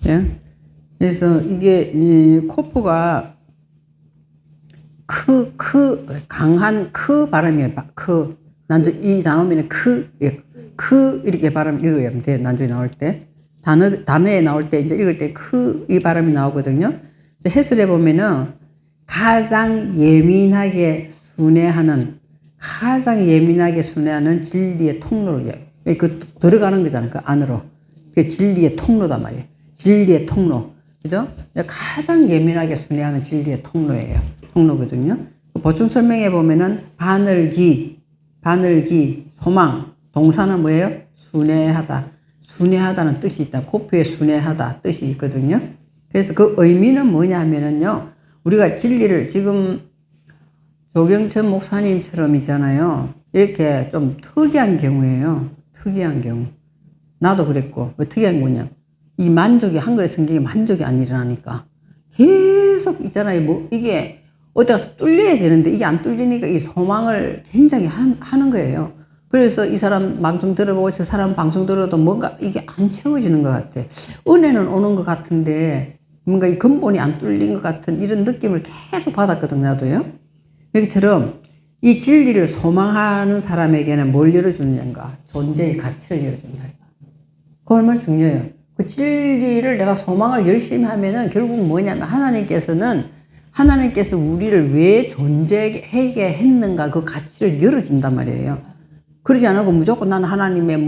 예? 그래서 이게 이 코프가 강한 발음이에요. 나중에 이 나오면 예, 이렇게 발음 읽어야 돼요. 나중에 나올 때. 단어에 나올 때 이제 읽을 때 이 발음이 나오거든요. 해설해 보면은 가장 예민하게 순회하는 진리의 통로를, 들어가는 거잖아요. 그 안으로. 그게 진리의 통로단 말이에요. 진리의 통로. 그죠? 가장 예민하게 순회하는 진리의 통로거든요. 보충 설명해 보면은 바늘기, 소망, 동사는 뭐예요? 순회하다는 뜻이 있다. 코프에 순회하다 뜻이 있거든요. 그래서 그 의미는 뭐냐 하면은요, 우리가 진리를 지금 조경천 목사님처럼 있잖아요. 이렇게 좀 특이한 경우예요. 특이한 경우. 나도 그랬고, 왜 특이한 거냐? 이 만족이, 한글의 성경에 만족이 안 일어나니까. 계속 있잖아요. 이게 어디 가서 뚫려야 되는데 이게 안 뚫리니까 이 소망을 굉장히 하는 거예요. 그래서 이 사람 방송 들어보고 저 사람 방송 들어도 뭔가 이게 안 채워지는 것 같아. 은혜는 오는 것 같은데 뭔가 이 근본이 안 뚫린 것 같은 이런 느낌을 계속 받았거든, 나도요. 여기처럼 이 진리를 소망하는 사람에게는 뭘 열어주는가? 존재의 가치를 열어준다. 그거 얼마나 중요해요. 그 진리를 내가 소망을 열심히 하면은 결국 뭐냐면 하나님께서 우리를 왜 존재하게 했는가 그 가치를 열어준단 말이에요. 그러지 않고 무조건 나는 하나님의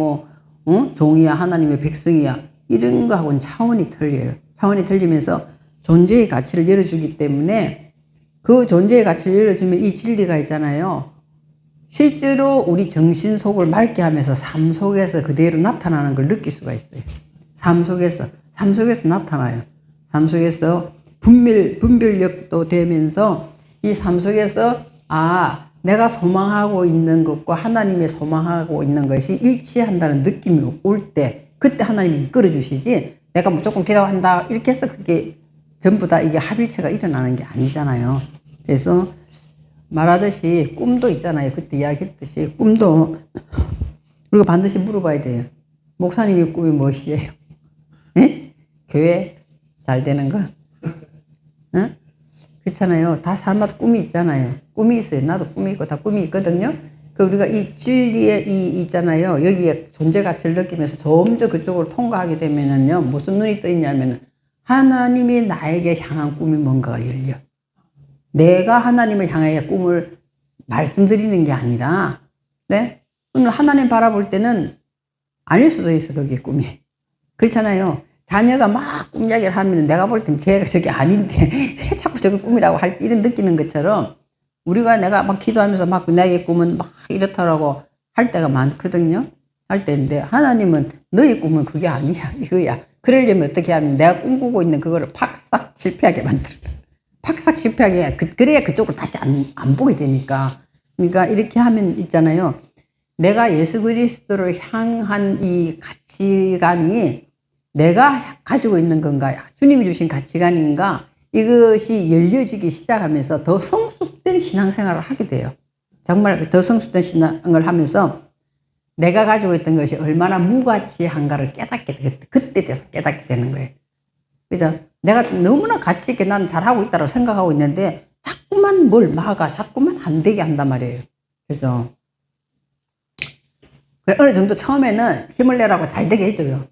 종이야, 하나님의 백성이야. 이런 거하고는 차원이 틀려요. 차원이 틀리면서 존재의 가치를 열어주기 때문에 그 존재의 가치를 열어주면 이 진리가 있잖아요. 실제로 우리 정신 속을 맑게 하면서 삶 속에서 그대로 나타나는 걸 느낄 수가 있어요. 삶 속에서 나타나요. 삶 속에서 분별력도 되면서 이 삶 속에서 내가 소망하고 있는 것과 하나님의 소망하고 있는 것이 일치한다는 느낌이 올 때 그때 하나님이 이끌어 주시지 내가 무조건 기도한다 이렇게 해서 그게 전부 다 이게 합일체가 일어나는 게 아니잖아요. 그래서 말하듯이 꿈도 있잖아요. 그때 이야기했듯이 꿈도 우리가 반드시 물어봐야 돼요. 목사님의 꿈이 무엇이에요? 예? 교회 잘 되는 거? 응? 그렇잖아요. 다 사람마다 꿈이 있잖아요. 꿈이 있어요. 나도 꿈이 있고 다 꿈이 있거든요. 그 우리가 이 진리에 있잖아요. 여기에 존재 가치를 느끼면서 점점 그쪽으로 통과하게 되면은요. 무슨 눈이 떠 있냐면은 하나님이 나에게 향한 꿈이 뭔가가 열려. 내가 하나님을 향하여 꿈을 말씀드리는 게 아니라, 네? 오늘 하나님 바라볼 때는 아닐 수도 있어, 그게 꿈이. 그렇잖아요. 자녀가 막 꿈 이야기를 하면 내가 볼 땐 쟤가 저게 아닌데, 왜 자꾸 저걸 꿈이라고 이런 느끼는 것처럼, 내가 막 기도하면서 막 나의 꿈은 막 이렇다라고 할 때가 많거든요. 할 때인데, 하나님은 너의 꿈은 그게 아니야, 이거야. 그러려면 어떻게 하면 내가 꿈꾸고 있는 그거를 팍싹 실패하게 만들어. 팍싹 실패하게, 그래야 그쪽으로 다시 안 보게 되니까. 그러니까 이렇게 하면 있잖아요. 내가 예수 그리스도를 향한 이 가치관이 내가 가지고 있는 건가, 주님이 주신 가치관인가, 이것이 열려지기 시작하면서 더 성숙된 신앙생활을 하게 돼요. 정말 더 성숙된 신앙을 하면서 내가 가지고 있던 것이 얼마나 무가치한가를 그때 돼서 깨닫게 되는 거예요. 그죠? 내가 너무나 가치 있게 나는 잘하고 있다고 생각하고 있는데 자꾸만 뭘 자꾸만 안 되게 한단 말이에요. 그죠? 어느 정도 처음에는 힘을 내라고 잘 되게 해줘요.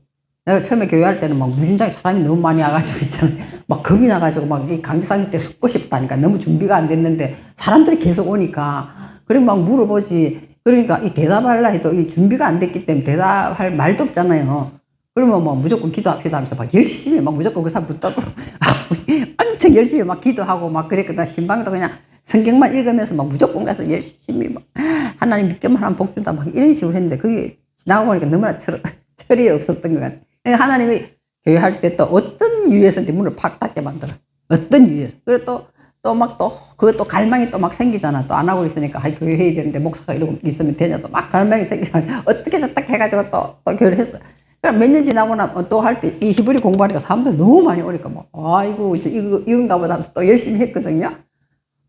내가 처음에 교회할 때는 막 무진장에 사람이 너무 많이 와가지고 있잖아요. 막 겁이 나가지고 막 이 강대상 때 숨고 싶다니까 너무 준비가 안 됐는데 사람들이 계속 오니까 그리고 막 물어보지. 그러니까 이 대답하려 해도 이 준비가 안 됐기 때문에 대답할 말도 없잖아요. 그러면 뭐 무조건 기도합시다 하면서 막 열심히 막 무조건 그 사람 붙잡고 엄청 열심히 막 기도하고 막 그랬거든. 신방도 그냥 성경만 읽으면서 막 무조건 가서 열심히 막 하나님 믿기만 하면 복 준다 막 이런 식으로 했는데 그게 지나고 보니까 너무나 철이 없었던 것 같아. 그러니까 하나님이 교회할 때 또 어떤 이유에서 문을 팍 닫게 만들어. 어떤 이유에서. 그리고 그것도 갈망이 또 막 생기잖아. 또 안 하고 있으니까, 교회 해야 되는데, 목사가 이러고 있으면 되냐. 또 막 갈망이 생기잖아. 어떻게 해서 딱 해가지고 또 교회를 했어. 그럼 몇 년 지나고 나면 또 할 때, 이 히브리 공부하니까 사람들 너무 많이 오니까, 아이고, 이건가 보다 하면서 또 열심히 했거든요.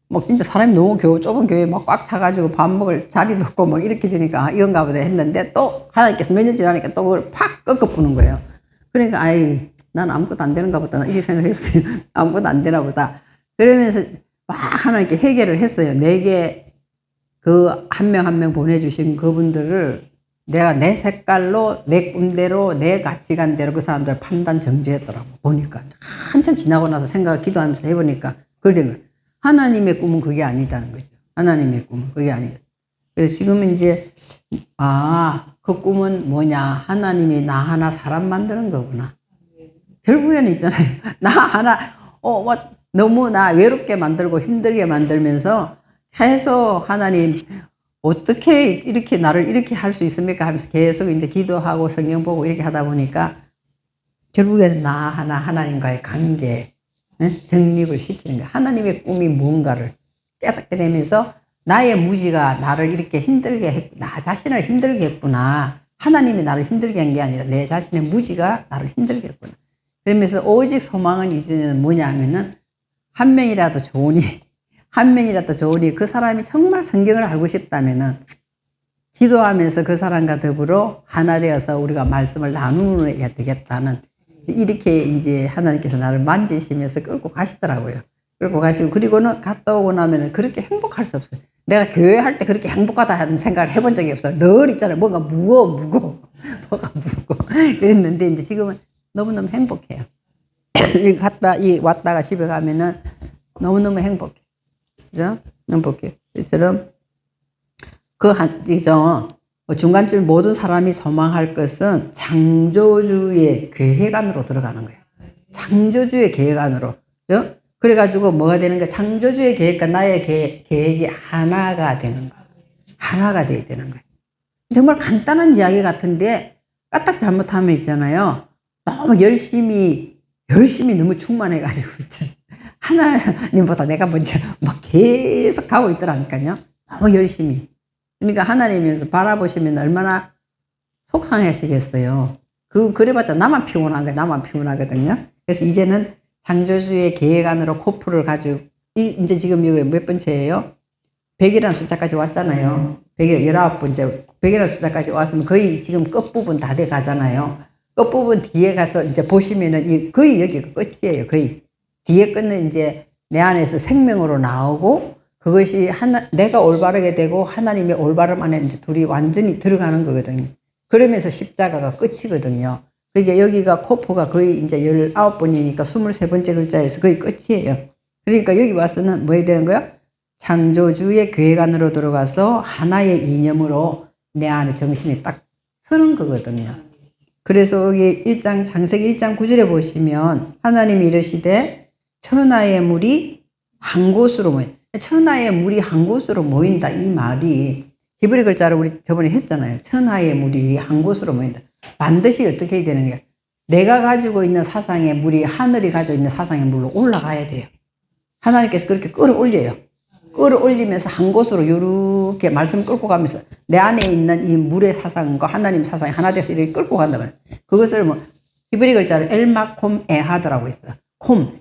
막 진짜 사람이 너무 좁은 교회 막 꽉 차가지고 밥 먹을 자리도 없고 막 이렇게 되니까, 이건가 보다 했는데, 또 하나님께서 몇 년 지나니까 또 그걸 팍 꺾어부는 거예요. 그러니까, 난 아무것도 안 되는가 보다. 이렇게 생각했어요. 아무것도 안 되나 보다. 그러면서 막 하나님께 회개를 했어요. 내게 그 한 명 한 명 보내주신 그분들을 내가 내 색깔로, 내 꿈대로, 내 가치관대로 그 사람들 판단 정지했더라고. 보니까. 한참 지나고 나서 생각을 기도하면서 해보니까 그걸 된 거예요. 하나님의 꿈은 그게 아니다는 거죠. 하나님의 꿈은 그게 아니에요. 그래서 지금은 이제, 그 꿈은 뭐냐. 하나님이 나 하나 사람 만드는 거구나. 결국에는 있잖아요. 나 하나, 너무 나 외롭게 만들고 힘들게 만들면서 계속 하나님, 어떻게 이렇게 나를 이렇게 할 수 있습니까? 하면서 계속 이제 기도하고 성경 보고 이렇게 하다 보니까 결국에는 나 하나 하나님과의 관계, 정립을 시키는 거야. 하나님의 꿈이 뭔가를 깨닫게 되면서 나의 무지가 나를 이렇게 힘들게 나 자신을 힘들게 했구나. 하나님이 나를 힘들게 한 게 아니라 내 자신의 무지가 나를 힘들게 했구나. 그러면서 오직 소망은 이제는 뭐냐 하면은 한 명이라도 좋으니 그 사람이 정말 성경을 알고 싶다면은 기도하면서 그 사람과 더불어 하나 되어서 우리가 말씀을 나누어야 되겠다는 이렇게 이제 하나님께서 나를 만지시면서 끌고 가시더라고요. 끌고 가시고 그리고는 갔다 오고 나면은 그렇게 행복할 수 없어요. 내가 교회 할 때 그렇게 행복하다는 생각을 해본 적이 없어요. 늘 있잖아요. 뭔가 무거워. 뭐가 무거워. 그랬는데 이제 지금은 너무너무 행복해요. 왔다가 집에 가면은 너무너무 행복해. 그죠? 행복해. 이처럼 중간쯤 모든 사람이 소망할 것은 창조주의 계획 안으로 들어가는 거예요. 창조주의 계획 안으로. 그죠? 그래가지고 뭐가 되는 거야? 창조주의 계획과 나의 계획이 하나가 되는 거야. 하나가 돼야 되는 거야. 정말 간단한 이야기 같은데 까딱 잘못하면 있잖아요. 너무 열심히 너무 충만해가지고 있잖아요. 하나님보다 내가 먼저 막 계속 가고 있더라니까요. 너무 열심히. 그러니까 하나님에서 바라보시면 얼마나 속상하시겠어요. 그래봤자 나만 피곤하거든요. 그래서 이제는 창조주의 계획 안으로 코프를 가지고, 이제 지금 이거 몇 번째예요? 100이라는 숫자까지 왔잖아요. 19번째. 100이라는 숫자까지 왔으면 거의 지금 끝부분 다 돼 가잖아요. 끝부분 뒤에 가서 이제 보시면은 거의 여기가 끝이에요. 거의. 뒤에 끝은 이제 내 안에서 생명으로 나오고 그것이 내가 올바르게 되고 하나님의 올바름 안에 이제 둘이 완전히 들어가는 거거든요. 그러면서 십자가가 끝이거든요. 그러니까 여기가 코프가 거의 이제 19번이니까 23번째 글자에서 거의 끝이에요. 그러니까 여기 와서는 뭐 해야 되는 거야? 창조주의 계획 안으로 들어가서 하나의 이념으로 내 안에 정신이 딱 서는 거거든요. 그래서 여기 창세기 1장 9절에 보시면 하나님이 이르시되 천하의 물이 한 곳으로 모인다. 천하의 물이 한 곳으로 모인다. 이 말이 히브리 글자로 우리 저번에 했잖아요. 천하의 물이 한 곳으로 모인다. 반드시 어떻게 해야 되는 거야? 내가 가지고 있는 사상의 물이 하늘이 가지고 있는 사상의 물로 올라가야 돼요. 하나님께서 그렇게 끌어올려요. 끌어올리면서 한 곳으로 이렇게 말씀 끌고 가면서 내 안에 있는 이 물의 사상과 하나님 사상이 하나 돼서 이렇게 끌고 간단 말이에요. 그것을 뭐 히브리 글자로 엘마콤 에하드라고 있어요.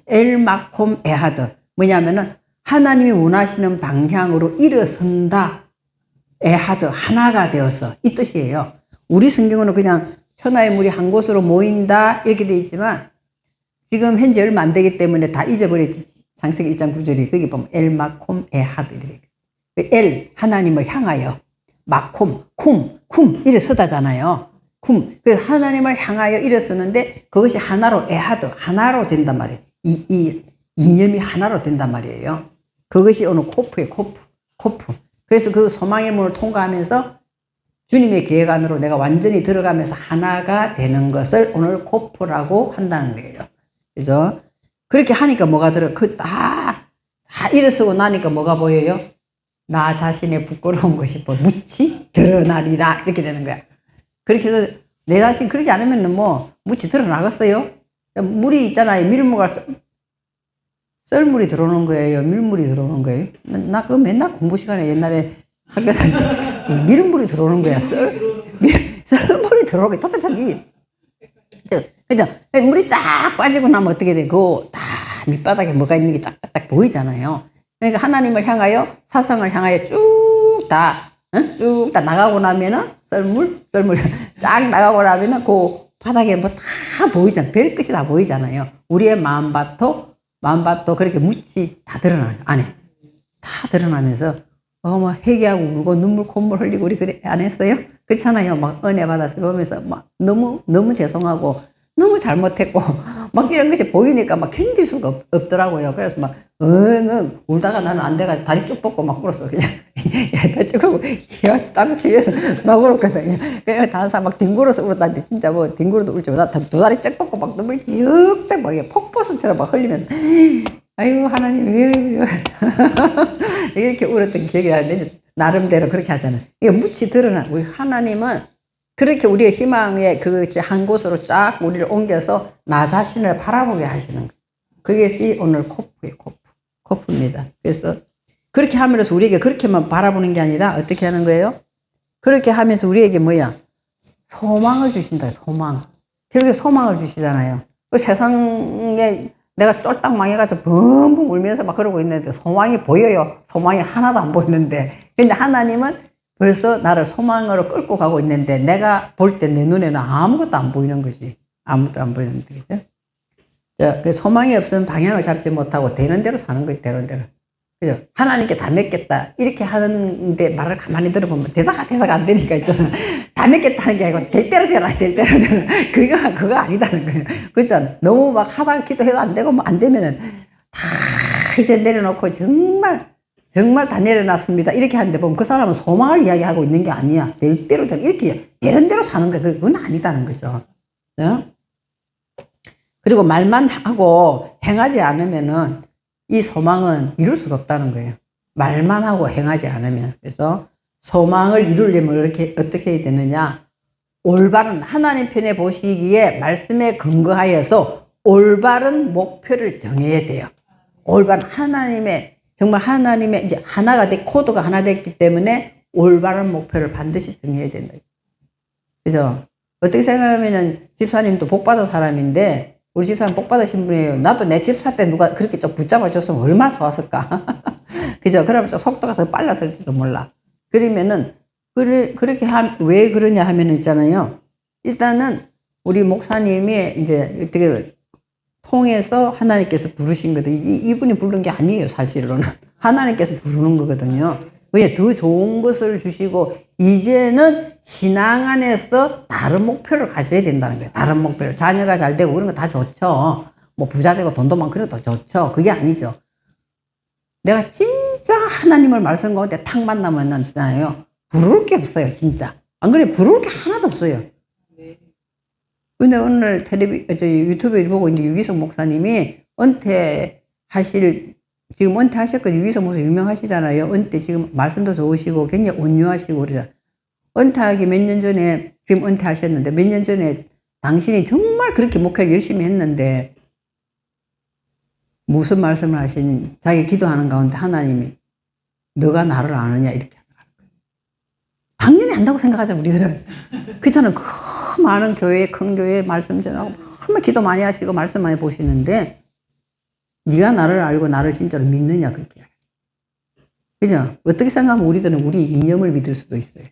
엘마콤 에하드. 뭐냐면은 하나님이 원하시는 방향으로 일어선다. 에하드, 하나가 되어서 이 뜻이에요. 우리 성경으로 그냥 천하의 물이 한 곳으로 모인다 이렇게 되어 있지만 지금 현재 얼마 안 되기 때문에 다 잊어버렸지. 창세기 1장 9절이 거기 보면 엘마콤 에하드 이렇게. 엘 하나님을 향하여 마콤 쿰 일어서다잖아요. 그래서 하나님을 향하여 일어서는데 그것이 하나로 에하드 하나로 된단 말이에요. 이 이념이 하나로 된단 말이에요. 그것이 오늘 코프예요. 코프. 그래서 그 소망의 문을 통과하면서 주님의 계획 안으로 내가 완전히 들어가면서 하나가 되는 것을 오늘 코프라고 한다는 거예요. 그죠? 그렇게 하니까 뭐가 다 일어서고 나니까 뭐가 보여요? 나 자신의 부끄러운 것이 묻히 드러나리라. 이렇게 되는 거야. 그렇게 해서 내 자신 그러지 않으면 뭐 묻히 드러나겠어요? 물이 있잖아요. 밀물가 썰물이 들어오는 거예요. 밀물이 들어오는 거예요. 나 그거 맨날 공부 시간에 옛날에 학교 다닐 때 밀물이 들어오는 거야. 썰물이 들어오는 거야. 도대체 그죠? 물이 쫙 빠지고 나면 어떻게 되고 다 밑바닥에 뭐가 있는 게 쫙쫙 보이잖아요. 그러니까 하나님을 향하여 사상을 향하여 쭉 다 나가고 나면은 썰물 쫙 나가고 나면은 그 바닥에 뭐 다 보이잖아요. 별끝이 다 보이잖아요. 우리의 마음밭도 그렇게 묻이 다 드러나요. 안에. 다 드러나면서, 뭐, 회개하고 울고 눈물 콧물 흘리고 우리 그래, 안 했어요? 그렇잖아요. 막 은혜 받아서 보면서 막 너무 죄송하고, 너무 잘못했고, 막 이런 것이 보이니까 막 견딜 수가 없더라고요. 그래서 막, 울다가 나는 안 돼가지고 다리 쭉 뻗고 막 울었어. 그냥, 다 쭉 하고, 땅 치면서 막 울었거든요. 그냥 다른 사람 막 뒹굴어서 울었다는데, 진짜 뭐, 뒹굴어도 울지 마. 두 다리 쭉 뻗고 막 눈물 쭉 막 폭포수처럼 막 흘리면, 아이고, 하나님, 왜, 이렇게 울었던 기억이 나는데, 나름대로 그렇게 하잖아요. 이게 묻히 드러난, 우리 하나님은 그렇게 우리의 희망의 한 곳으로 쫙 우리를 옮겨서 나 자신을 바라보게 하시는 거예요. 그것이 오늘 코프예요, 코프입니다. 그래서 그렇게 하면서 우리에게 그렇게만 바라보는 게 아니라 어떻게 하는 거예요? 그렇게 하면서 우리에게 뭐야? 소망을 주신다, 소망. 결국에 소망을 주시잖아요. 그 세상에 내가 쫄딱 망해가지고 붕붕 울면서 막 그러고 있는데 소망이 보여요. 소망이 하나도 안 보이는데. 근데 하나님은 벌써 나를 소망으로 끌고 가고 있는데 내가 볼 때 내 눈에는 아무것도 안 보이는 거지. 아무것도 안 보이는데, 그죠? 자, 그 소망이 없으면 방향을 잡지 못하고 되는 대로 사는 거지, 되는 대로. 그죠? 하나님께 다 맡겼다. 이렇게 하는데 말을 가만히 들어보면 되다가 안 되니까 있잖아. 다 맡겼다는 게 아니고 될 대로 되라, 될 대로 되라. 그거 아니다는 거예요. 그죠? 너무 막 하다가 기도해도 안 되고 뭐 안 되면은 다 이제 내려놓고 정말 다 내려놨습니다. 이렇게 하는데 보면 그 사람은 소망을 이야기하고 있는 게 아니야. 될 대로 이렇게 되는 대로 사는 거야. 그건 아니다는 거죠. 네? 그리고 말만 하고 행하지 않으면은 이 소망은 이룰 수가 없다는 거예요. 말만 하고 행하지 않으면. 그래서 소망을 이루려면 어떻게 해야 되느냐. 올바른 하나님 편에 보시기에 말씀에 근거하여서 올바른 목표를 정해야 돼요. 올바른 정말 하나님의 이제 코드가 하나 됐기 때문에 올바른 목표를 반드시 정해야 된다. 그죠? 어떻게 생각하면은 집사님도 복 받은 사람인데 우리 집사람 복 받으신 분이에요. 나도 내 집사 때 누가 그렇게 좀 붙잡아줬으면 얼마나 좋았을까. 그죠? 그러면 좀 속도가 더 빨랐을지도 몰라. 그러면은, 왜 그러냐 하면은 있잖아요. 일단은 우리 목사님이 이제 어떻게 통해서 하나님께서 부르신 거든. 이분이 부른 게 아니에요, 사실로는. 하나님께서 부르는 거거든요. 왜? 더 좋은 것을 주시고, 이제는 신앙 안에서 다른 목표를 가져야 된다는 거예요. 다른 목표를. 자녀가 잘 되고 그런 거 다 좋죠. 뭐 부자 되고 돈도 많고 그런 것도 좋죠. 그게 아니죠. 내가 진짜 하나님을 말씀 가운데 탁 만나면 있잖아요. 부러울 게 없어요, 진짜. 안 그래? 부러울 게 하나도 없어요. 근데 오늘 유튜브에 보고 있는 유기성 목사님이 지금 은퇴하셨거든요. 유기성 목사 유명하시잖아요. 지금 말씀도 좋으시고 굉장히 온유하시고 그러죠. 은퇴하기 몇 년 전에, 지금 은퇴하셨는데 몇 년 전에 당신이 정말 그렇게 목회를 열심히 했는데 무슨 말씀을 자기 기도하는 가운데 하나님이 너가 나를 아느냐 이렇게 하더라고요. 당연히 안다고 생각하잖아, 우리들은. 그렇잖아요. 그 많은 큰 교회 말씀 전하고 정말 기도 많이 하시고 말씀 많이 보시는데 네가 나를 알고 나를 진짜로 믿느냐 그렇게. 그죠? 어떻게 생각하면 우리들은 우리 이념을 믿을 수도 있어요.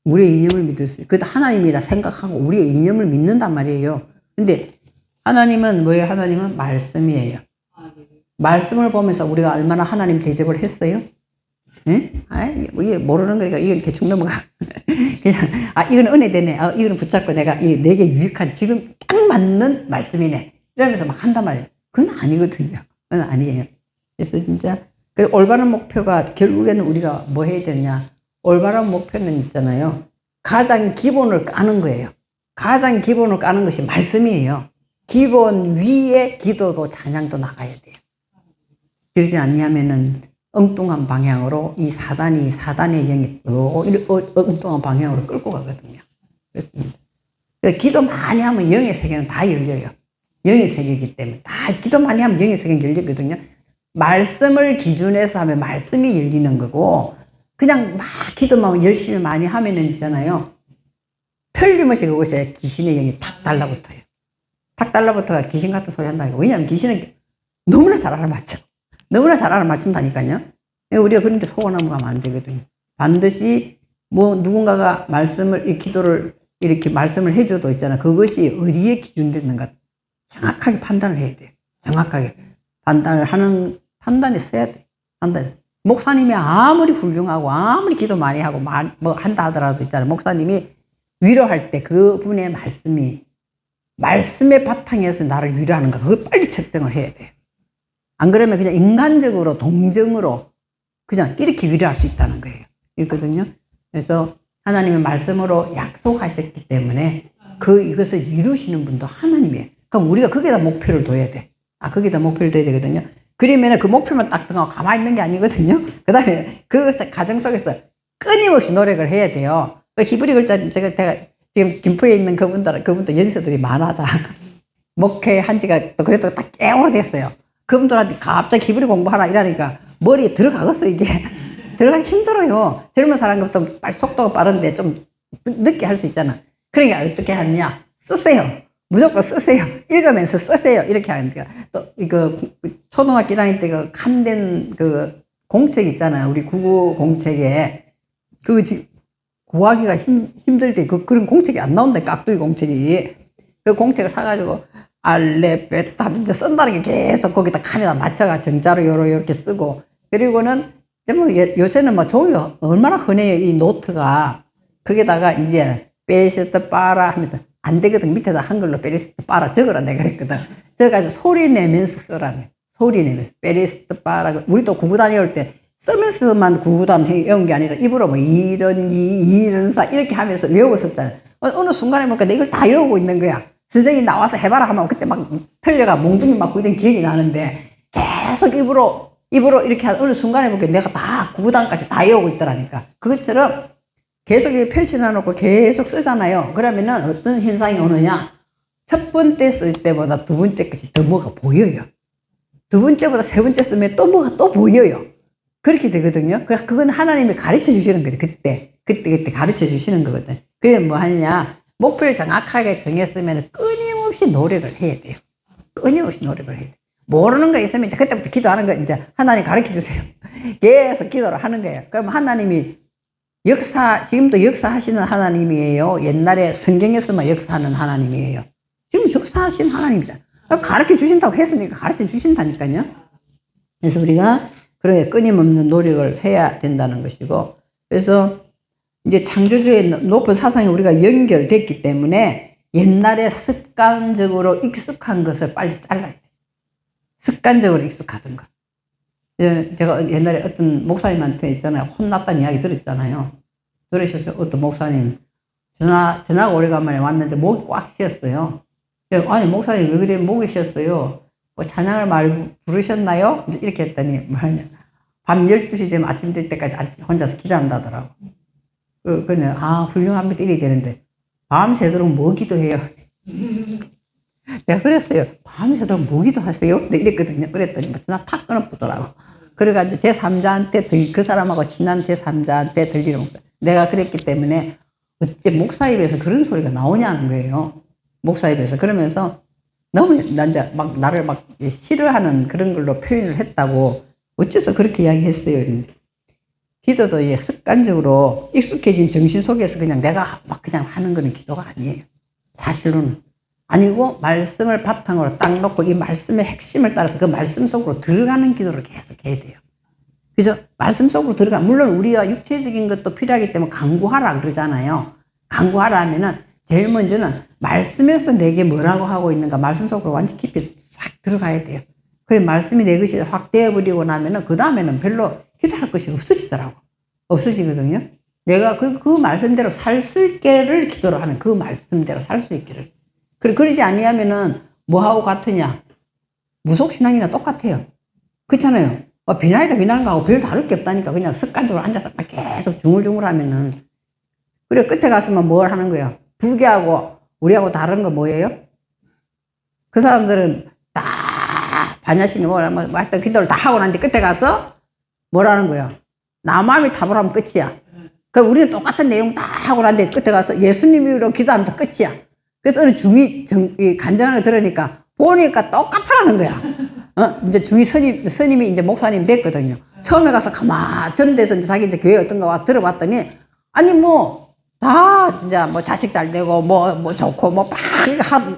우리의 이념을 믿을 수 있어요. 그것도 하나님이라 생각하고 우리의 이념을 믿는단 말이에요. 근데 하나님은 뭐예요? 하나님은 말씀이에요. 말씀을 보면서 우리가 얼마나 하나님 대접을 했어요? 예? 이게 모르는 거니까 이건 대충 넘어가. 그냥, 이건 은혜 되네. 이거는 붙잡고 내게 유익한, 지금 딱 맞는 말씀이네. 이러면서 막 한단 말이에요. 그건 아니거든요. 그건 아니에요. 그래서 진짜, 올바른 목표가 결국에는 우리가 뭐 해야 되냐. 올바른 목표는 있잖아요. 가장 기본을 까는 거예요. 가장 기본을 까는 것이 말씀이에요. 기본 위에 기도도 찬양도 나가야 돼요. 그러지 않냐면은 엉뚱한 방향으로 사단의 영이 엉뚱한 방향으로 끌고 가거든요. 그렇습니다. 기도 많이 하면 영의 세계는 다 열려요. 영의 세계이기 때문에 기도 많이 하면 영의 세계는 열리거든요. 말씀을 기준해서 하면 말씀이 열리는 거고 그냥 막 기도만 열심히 많이 하면은 있잖아요. 틀림없이 그곳에 귀신의 영이 탁 달라붙어요. 탁 달라붙어가 귀신 같은 소리 한다니까. 왜냐하면 귀신은 너무나 잘 알아맞혀. 너무나 잘 알아맞춘다니까요. 우리가 그런 데 속아 넘어가면 안 되거든요. 반드시 누군가가 이 기도를 이렇게 말씀을 해줘도 있잖아. 그것이 어디에 기준되는가 정확하게 판단을 해야 돼요. 정확하게 판단을 하는 판단이 써야 돼. 판단. 목사님이 아무리 훌륭하고 아무리 기도 많이 하고 뭐 한다 하더라도 있잖아. 목사님이 위로할 때 그분의 말씀의 바탕에서 나를 위로하는가 그걸 빨리 측정을 해야 돼. 안 그러면 그냥 인간적으로 동정으로 그냥 이렇게 위로할 수 있다는 거예요. 있거든요. 그래서 하나님의 말씀으로 약속하셨기 때문에 이것을 이루시는 분도 하나님이에요. 그럼 우리가 거기에다 목표를 둬야 돼. 거기다 목표를 둬야 되거든요. 그러면 그 목표만 딱 등하고 가만히 있는 게 아니거든요. 그 다음에 그 가정 속에서 끊임없이 노력을 해야 돼요. 그 히브리 글자, 제가 지금 김포에 있는 그분도 연세들이 많아다. 목회한 지가 또 그래도 딱 꽤 오래됐어요. 그분들한테 갑자기 히브리 공부하라 이러니까 머리에 들어가겠어, 이게. 들어가기 힘들어요. 젊은 사람부터 속도가 빠른데 좀 늦게 할 수 있잖아. 그러니까 어떻게 하느냐. 쓰세요. 무조건 쓰세요. 읽으면서 쓰세요. 이렇게 하니까. 또, 초등학교 1학년 때 칸된 공책 있잖아요. 우리 국어 공책에. 구하기가 힘들 때 그런 공책이 안 나온다. 깍두기 공책이. 그 공책을 사가지고 알레베타 진짜 쓴다는 게 계속 거기다 칸에다 맞춰가 정자로 요렇게 쓰고. 그리고는 요새는 뭐 종이가 얼마나 흔해요. 이 노트가. 거기다가 이제 베리스트 빠라 하면서 안 되거든. 밑에다 한글로 베리스트 빠라 적으라 내가 그랬거든. 적어가지고 소리 내면서 쓰라네. 소리 내면서 베리스트 빠라. 우리도 구구 다녀올 때 쓰면서만 구구단 외운 게 아니라 입으로 뭐 이런 사 이렇게 하면서 외우고 썼잖아요. 어느 순간에 보니까 내가 이걸 다 외우고 있는 거야. 선생님이 나와서 해봐라 하면 그때 막 틀려가 몽둥이 맞고 이런 기억이 나는데 계속 입으로 이렇게 어느 순간에 보니까 내가 다 구구단까지 다 외우고 있더라니까. 그것처럼 계속 펼쳐놔놓고 계속 쓰잖아요. 그러면은 어떤 현상이 오느냐. 첫 번째 쓸 때보다 두 번째 것이 더 뭐가 보여요. 두 번째보다 세 번째 쓰면 또 뭐가 또 보여요. 그렇게 되거든요. 그건 하나님이 가르쳐 주시는 거죠. 그때 가르쳐 주시는 거거든. 그래 뭐 하느냐. 목표를 정확하게 정했으면 끊임없이 노력을 해야 돼요. 끊임없이 노력을 해야 돼요. 모르는 거 있으면 이제 그때부터 기도하는 거 이제 하나님 가르쳐 주세요. 계속 기도를 하는 거예요. 그럼 하나님이 지금도 역사하시는 하나님이에요. 옛날에 성경에서만 역사하는 하나님이에요. 지금 역사하시는 하나님이잖아요. 가르쳐 주신다고 했으니까 가르쳐 주신다니까요. 그래서 우리가 그렇게 끊임없는 노력을 해야 된다는 것이고, 그래서 이제 창조주의 높은 사상이 우리가 연결됐기 때문에 옛날에 습관적으로 익숙한 것을 빨리 잘라야 돼. 습관적으로 익숙하던 것. 제가 옛날에 어떤 목사님한테 있잖아요. 혼났다는 이야기 들었잖아요. 들으셨어요? 어떤 목사님. 전화가 오래간만에 왔는데 목이 꽉 쉬었어요. 아니, 목사님 왜 그래? 목이 쉬었어요. 뭐 찬양을 많이 부르셨나요? 이렇게 했더니 뭐하냐. 밤 12시 되면 아침 될 때까지 혼자서 기도한다더라고. 그냥 훌륭합니다. 이래야 되는데 밤새도록 뭐 기도해요? 내가 그랬어요. 밤새도록 뭐 기도하세요? 이랬거든요. 그랬더니 전화 탁 끊어보더라고. 그래가지고 제3자한테 그 사람하고 친한 제3자한테 들리는 목사. 내가 그랬기 때문에 어째 목사 입에서 그런 소리가 나오냐는 거예요. 목사 입에서. 그러면서 너무 나를 싫어하는 그런 걸로 표현을 했다고 어째서 그렇게 이야기했어요. 기도도 습관적으로 익숙해진 정신 속에서 그냥 내가 그냥 하는 거는 기도가 아니에요. 사실로는. 아니고 말씀을 바탕으로 딱 놓고 이 말씀의 핵심을 따라서 그 말씀 속으로 들어가는 기도를 계속 해야 돼요. 그죠? 말씀 속으로 물론 우리가 육체적인 것도 필요하기 때문에 간구하라 그러잖아요. 간구하라 하면은 제일 먼저는 말씀에서 내게 뭐라고 하고 있는가 말씀 속으로 완전 깊이 싹 들어가야 돼요. 그래 말씀이 내 것이 확 되어버리고 나면은 그 다음에는 별로 기도할 것이 없어지더라고. 없어지거든요. 내가 그 말씀대로 살 수 있게를 기도를 하는 그 말씀대로 살 수 있기를. 그러지 아니하면은 뭐하고 같으냐? 무속신앙이나 똑같아요. 그렇잖아요. 비나는 거하고 별 다를 게 없다니까. 그냥 습관적으로 앉아서 계속 중얼중얼 하면은. 그래, 끝에 가서만 뭘 하는 거야? 불교하고 우리하고 다른 거 뭐예요? 그 사람들은 다 반야신이 하여튼 기도를 다 하고 난뒤 끝에 가서 뭐라는 거야? 나 마음이 답을 하면 끝이야. 그럼 우리는 똑같은 내용 다 하고 난뒤 끝에 가서 예수님으로 기도하면 다 끝이야. 그래서 어느 간장을 들으니까 보니까 똑같으라는 거야. 이제 스님이 이제 목사님 됐거든요. 처음에 가서 전대에서 자기 이제 교회 어떤가 와서 들어봤더니, 아니, 다 진짜 뭐 자식 잘 되고 뭐 좋고 뭐 막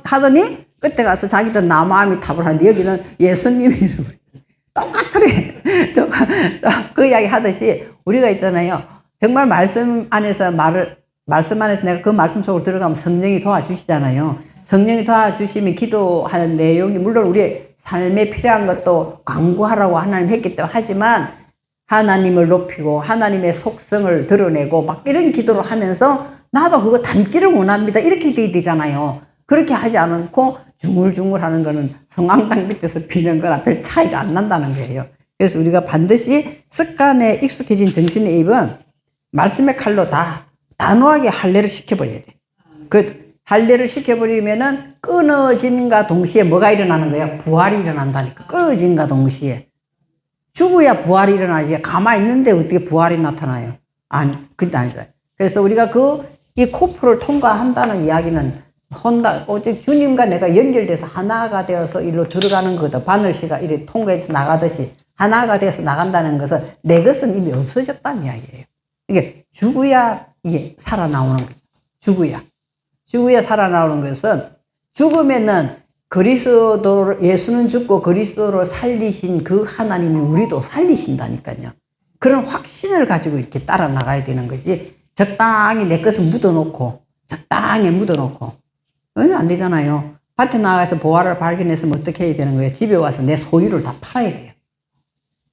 하더니 끝에 가서 자기들 남아함이 탑을 하는데 여기는 예수님이 똑같으래. 그 이야기 하듯이 우리가 있잖아요. 정말 말씀 안에서 말씀 안에서 내가 그 말씀 속으로 들어가면 성령이 도와주시잖아요. 성령이 도와주시면 기도하는 내용이 물론 우리의 삶에 필요한 것도 강구하라고 하나님 했기 때문에 하지만 하나님을 높이고 하나님의 속성을 드러내고 막 이런 기도를 하면서 나도 그거 담기를 원합니다. 이렇게 돼야 되잖아요. 그렇게 하지 않고 중얼중얼 하는 거는 성황당 밑에서 피는 거랑 별 차이가 안 난다는 거예요. 그래서 우리가 반드시 습관에 익숙해진 정신의 입은 말씀의 칼로 다 단호하게 할례를 시켜버려야 돼. 그 할례를 시켜버리면은 끊어짐과 동시에 뭐가 일어나는 거야? 부활이 일어난다니까. 끊어짐과 동시에. 죽어야 부활이 일어나지. 가만히 있는데 어떻게 부활이 나타나요? 아니, 그게 아니다. 그래서 우리가 이 코프를 통과한다는 이야기는 오직 주님과 내가 연결돼서 하나가 되어서 일로 들어가는 거다. 바늘씨가 이렇게 통과해서 나가듯이 하나가 되어서 나간다는 것은 내 것은 이미 없어졌다는 이야기예요. 이게 죽어야 이게 살아나오는 거죠. 죽어야 살아나오는 것은 죽으면은 예수는 죽고 그리스도를 살리신 그 하나님이 우리도 살리신다니까요. 그런 확신을 가지고 이렇게 따라 나가야 되는 거지. 적당히 내 것을 묻어놓고, 그건 안 되잖아요. 밭에 나가서 보화를 발견했으면 어떻게 해야 되는 거예요? 집에 와서 내 소유를 다 팔아야 돼요.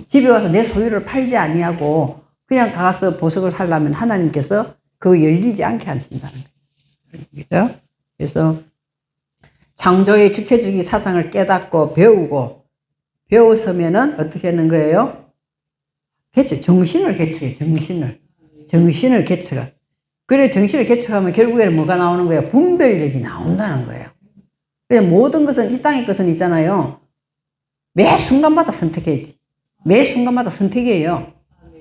집에 와서 내 소유를 팔지 아니하고 그냥 가서 보석을 살려면 하나님께서 그거 열리지 않게 하신다는 거예요. 그죠? 그래서 창조의 주체적인 사상을 깨닫고 배웠으면은 어떻게 하는 거예요? 정신을 개척해, 정신을 개척해. 그래, 정신을 개척하면 결국에는 뭐가 나오는 거예요? 분별력이 나온다는 거예요. 그래, 모든 것은, 이 땅의 것은 있잖아요. 매 순간마다 선택해야지. 매 순간마다 선택이에요.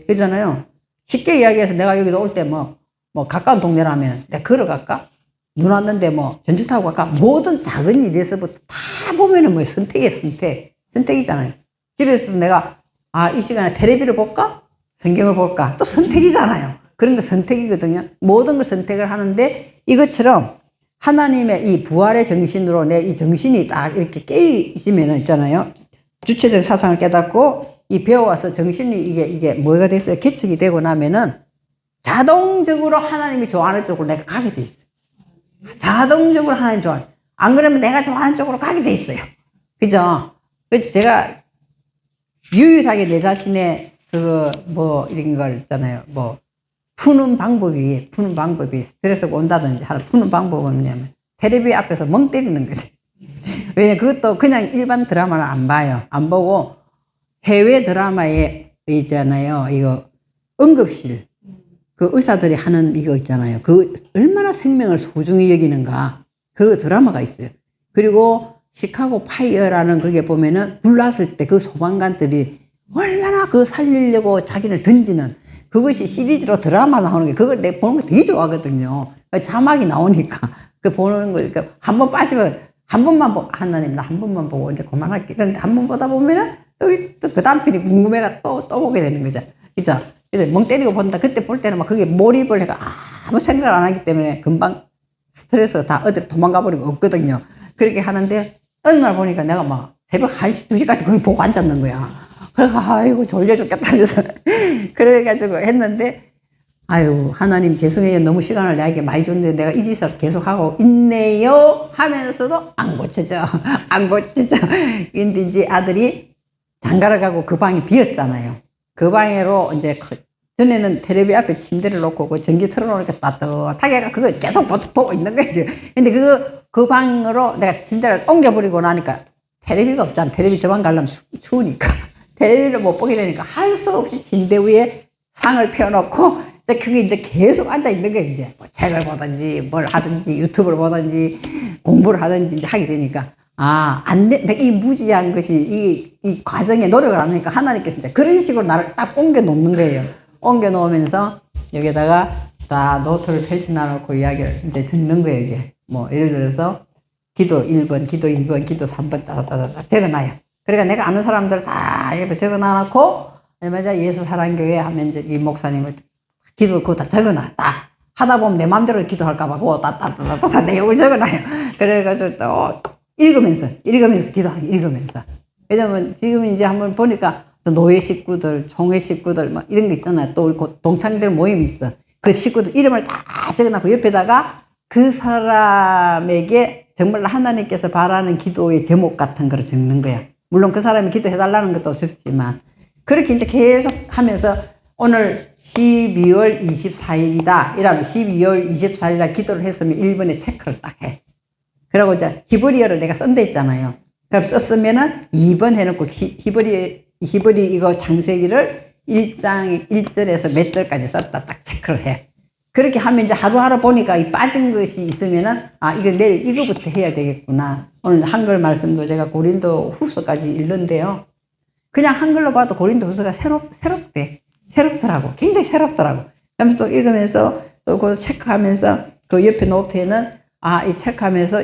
그러잖아요. 쉽게 이야기해서 내가 여기도 올 때 가까운 동네라면 내가 걸어갈까? 눈 왔는데 전철 타고 갈까? 모든 작은 일에서부터 다 보면은 선택이잖아요. 집에서도 내가, 이 시간에 텔레비를 볼까? 성경을 볼까? 또 선택이잖아요. 그런 거 선택이거든요. 모든 걸 선택을 하는데 이것처럼 하나님의 이 부활의 정신으로 내 이 정신이 딱 이렇게 깨지면 있잖아요. 주체적 사상을 깨닫고 이 배워와서 정신이 이게 뭐가 됐어요? 개척이 되고 나면은 자동적으로 하나님이 좋아하는 쪽으로 내가 가게 돼 있어요. 자동적으로 하나님 좋아해요. 안 그러면 내가 좋아하는 쪽으로 가게 돼 있어요. 그죠? 그래서 제가 유일하게 내 자신의 이런 걸 있잖아요. 푸는 방법이 스트레스가 온다든지 하는 푸는 방법은 뭐냐면 텔레비 앞에서 멍 때리는 거죠. 왜냐면 그것도 그냥 일반 드라마는 안 봐요. 안 보고 해외 드라마에 있잖아요. 이거 응급실. 그 의사들이 하는 이거 있잖아요. 그 얼마나 생명을 소중히 여기는가. 그 드라마가 있어요. 그리고 시카고 파이어라는 그게 보면은 불났을 때 그 소방관들이 얼마나 그 살리려고 자기를 던지는 그것이 시리즈로 드라마 나오는 게 그걸 내가 보는 거 되게 좋아하거든요. 자막이 나오니까 그 보는 거 그러니까 한 번 빠지면 한 번만 보고 하나님 나 한 번만 보고 이제 그만할게. 그런데 한 번 보다 보면은 또 그 다음 편이 궁금해가 또 보게 되는 거죠. 그죠? 그래서 멍 때리고 본다. 그때 볼 때는 막 그게 몰입을 해가 아무 생각을 안 하기 때문에 금방 스트레스가 다 어디로 도망가 버리고 없거든요. 그렇게 하는데 어느 날 보니까 내가 막 새벽 1시, 2시까지 그걸 보고 앉았는 거야. 그래서 아이고 졸려 죽겠다 그래서 그래가지고 했는데 아유 하나님 죄송해요. 너무 시간을 나에게 많이 줬는데 내가 이 짓을 계속하고 있네요 하면서도 안 고쳐져. 근데 이제 아들이 장가를 가고 그 방이 비었잖아요. 그 방으로 이제 전에는 텔레비 앞에 침대를 놓고 그 전기 틀어놓으니까 따뜻하게 그거 계속 보고 있는 거죠. 근데 그 방으로 내가 침대를 옮겨버리고 나니까 텔레비가 없잖아. 텔레비 저 방 가려면 추우니까. 텔레비를 못 보게 되니까 할 수 없이 침대 위에 상을 펴놓고 그게 이제 계속 앉아 있는 거예요. 이제 책을 보든지 뭘 하든지 유튜브를 보든지 공부를 하든지 이제 하게 되니까 안 돼. 이 무지한 것이 이 과정에 노력을 안 하니까 하나님께서 이제 그런 식으로 나를 딱 옮겨 놓는 거예요. 옮겨 놓으면서 여기다가 다 노트를 펼쳐 놔놓고 이야기를 이제 듣는 거예요. 이게 예를 들어서 기도 1번, 기도 2번, 기도 3번 짜자짜자 적어놔요. 그러니까 내가 아는 사람들 다 여기다 적어놔놓고 맞아 예수 사랑교회 하면 이제 이 목사님을 기도 그거 다 적어놔. 딱 하다 보면 내 마음대로 기도할까봐 그 따따따따따 내용을 적어놔요. 그래가지고 또 읽으면서 읽으면서. 왜냐면 지금 이제 한번 보니까 또 노예 식구들, 총회 식구들 막 이런 거 있잖아요. 또 동창들 모임이 있어. 그 식구들 이름을 다 적어놓고 옆에다가 그 사람에게 정말 하나님께서 바라는 기도의 제목 같은 거를 적는 거야. 물론 그 사람이 기도해달라는 것도 적지만 그렇게 이제 계속 하면서 오늘 12월 24일이다. 이러면 12월 24일날 기도를 했으면 1번에 체크를 딱 해. 그리고 이제 히브리어를 내가 쓴 데 있잖아요. 그럼 썼으면은 2번 해놓고 히브리 이거 창세기를 1장 1절에서 몇 절까지 썼다 딱 체크를 해. 그렇게 하면 이제 하루하루 보니까 이 빠진 것이 있으면은 아 이거 내일 이거부터 해야 되겠구나. 오늘 한글 말씀도 제가 고린도 후서까지 읽는데요. 그냥 한글로 봐도 고린도 후서가 새롭더라고. 굉장히 새롭더라고. 그러면서 또 읽으면서 또 그거 체크하면서 그 옆에 노트에는 이 체크하면서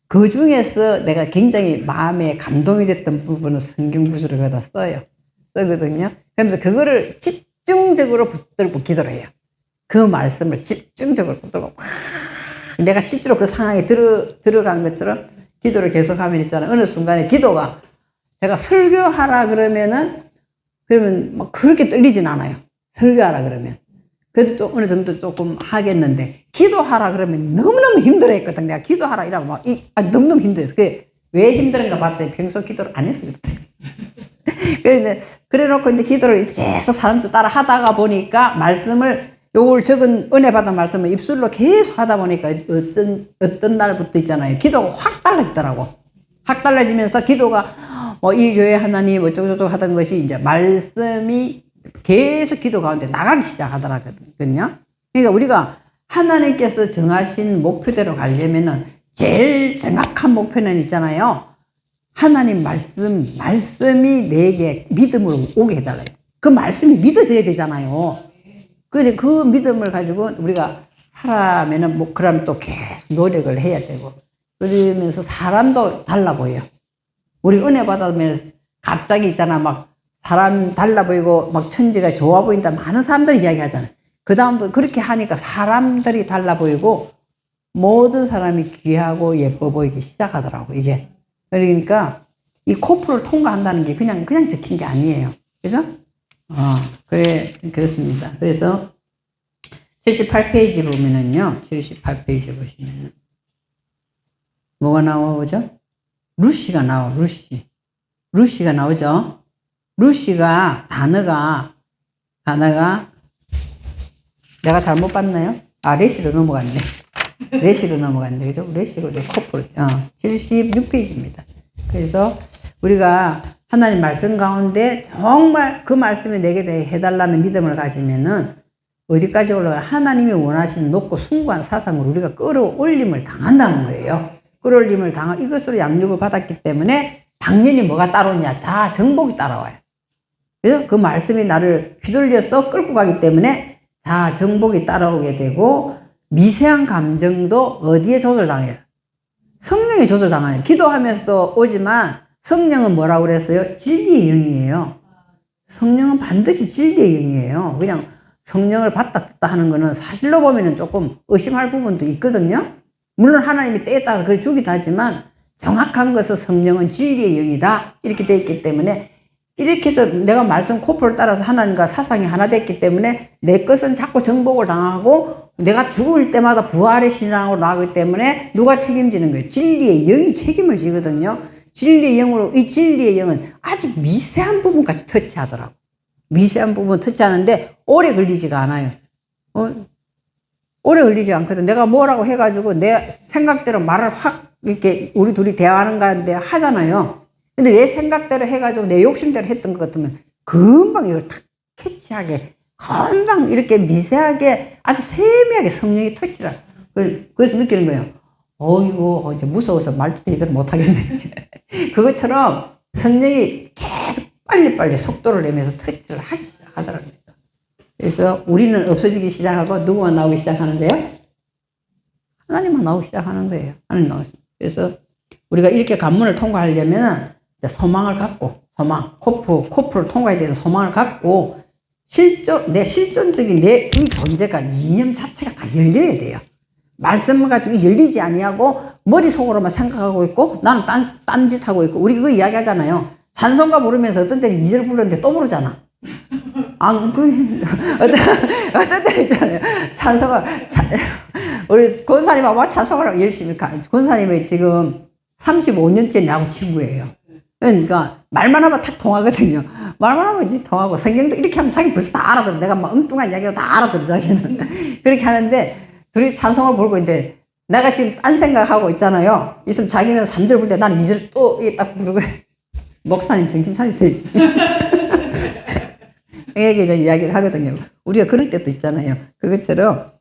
그 중에서 내가 굉장히 마음에 감동이 됐던 부분은 성경 구절을 거기다 쓰거든요. 그러면서 그거를 집중적으로 붙들고 기도를 해요. 그 말씀을 집중적으로 붙들고 내가 실제로 그 상황에 들어간 것처럼 기도를 계속하면 있잖아요. 어느 순간에 기도가 제가 설교하라 그러면 막 그렇게 떨리진 않아요. 설교하라 그러면. 그래도 또 어느 정도 조금 하겠는데, 기도하라 그러면 너무너무 힘들어 했거든. 내가 기도하라 이라고 막, 너무너무 힘들었어. 그게 왜 힘든가 봤더니 평소 기도를 안 했어요. 그래 놓고 이제 기도를 계속 사람들 따라 하다가 보니까 요걸 적은 은혜 받은 말씀을 입술로 계속 하다 보니까 어떤 날부터 있잖아요. 기도가 확 달라지더라고. 확 달라지면서 기도가 이 교회 하나님 어쩌고저쩌고 하던 것이 이제 말씀이 계속 기도 가운데 나가기 시작하더라고요. 그러니까 우리가 하나님께서 정하신 목표대로 가려면은 제일 정확한 목표는 있잖아요. 하나님 말씀이 내게 믿음으로 오게 해달라요. 그 말씀이 믿어져야 되잖아요. 그 믿음을 가지고 우리가 살아면은 그러면 또 계속 노력을 해야 되고, 그러면서 사람도 달라 보여. 우리 은혜 받으면 갑자기 있잖아, 막 사람 달라 보이고 막 천지가 좋아 보인다 많은 사람들이 이야기하잖아요. 그 다음부터 그렇게 하니까 사람들이 달라 보이고 모든 사람이 귀하고 예뻐 보이기 시작하더라고, 이게. 그러니까 이 코프를 통과한다는 게 그냥 적힌 게 아니에요. 그죠? 그렇습니다. 그래서 78페이지 보면은요, 78페이지 보시면은 뭐가 나오죠? 루시가 나와, 루시가 나오죠? 루시가 단어가 내가 잘못 봤나요? 레시로 넘어갔네. 그죠? 레시로 코프로 76페이지입니다. 그래서 우리가 하나님 말씀 가운데 정말 그 말씀이 내게 해달라는 믿음을 가지면은 어디까지 올라가? 하나님이 원하시는 높고 숭고한 사상으로 우리가 끌어올림을 당한다는 거예요. 끌어올림을 당한 이것으로 양육을 받았기 때문에 당연히 뭐가 따라오냐? 자아 정복이 따라와요. 그래서 그 말씀이 나를 휘둘려서 끌고 가기 때문에 자아 정복이 따라오게 되고, 미세한 감정도 어디에 조절당해요? 성령에 조절당해요. 기도하면서도 오지만 성령은 뭐라고 그랬어요? 진리의 영이에요. 성령은 반드시 진리의 영이에요. 그냥 성령을 받다 듣다 하는 거는 사실로 보면은 조금 의심할 부분도 있거든요. 물론 하나님이 때에 따라서 그래 주기도 하지만 정확한 것은 성령은 진리의 영이다, 이렇게 되어 있기 때문에, 이렇게 해서 내가 말씀 코프를 따라서 하나님과 사상이 하나 됐기 때문에 내 것은 자꾸 정복을 당하고 내가 죽을 때마다 부활의 신앙으로 나가기 때문에 누가 책임지는 거예요? 진리의 영이 책임을 지거든요. 진리의 영으로, 이 진리의 영은 아주 미세한 부분까지 터치하더라고. 미세한 부분 터치하는데 오래 걸리지가 않아요. 오래 걸리지 않거든. 내가 뭐라고 해가지고 내 생각대로 말을 확 이렇게 우리 둘이 대화하는 가운데 하잖아요. 근데 내 생각대로 해가지고 내 욕심대로 했던 것 같으면 금방 이걸 탁 캐치하게, 금방 이렇게 미세하게 아주 세미하게 성령이 터치라. 그래서 느끼는 거예요. 이거 이제 무서워서 말도 제대로 못하겠네. 그것처럼 성령이 계속 빨리빨리 속도를 내면서 터치를 하기 시작하더라고요. 그래서 우리는 없어지기 시작하고 누구가 나오기 시작하는데요? 하나님만 나오기 시작하는 거예요. 하나님 나오십니다. 그래서 우리가 이렇게 관문을 통과하려면 소망을 갖고, 코프를 통과해야 되는 소망을 갖고 내 실존적인 내 이 존재가 이념 자체가 다 열려야 돼요. 말씀을 가지고 열리지 아니하고 머릿속으로만 생각하고 있고 나는 딴짓 하고 있고 우리 그거 이야기 하잖아요. 찬송가 부르면서 어떤 때는 2절 부르는데 또 부르잖아. 어떤 때 있잖아요. 우리 권사님하고 찬송을 열심히 권사님이 지금 35년째 나하고 친구예요. 그러니까 말만 하면 탁 통하거든요. 말만 하면 이제 통하고 성경도 이렇게 하면 자기 벌써 다 알아들어. 내가 막 엉뚱한 이야기도 다 알아들어 자기는. 그렇게 하는데 둘이 찬송을 부르고 있는데 내가 지금 딴 생각하고 있잖아요. 있으면 자기는 3절 부를 때 나는 2절 또 딱 부르고 목사님 정신 차리세요. 이렇게 이야기를 하거든요. 우리가 그럴 때도 있잖아요. 그것처럼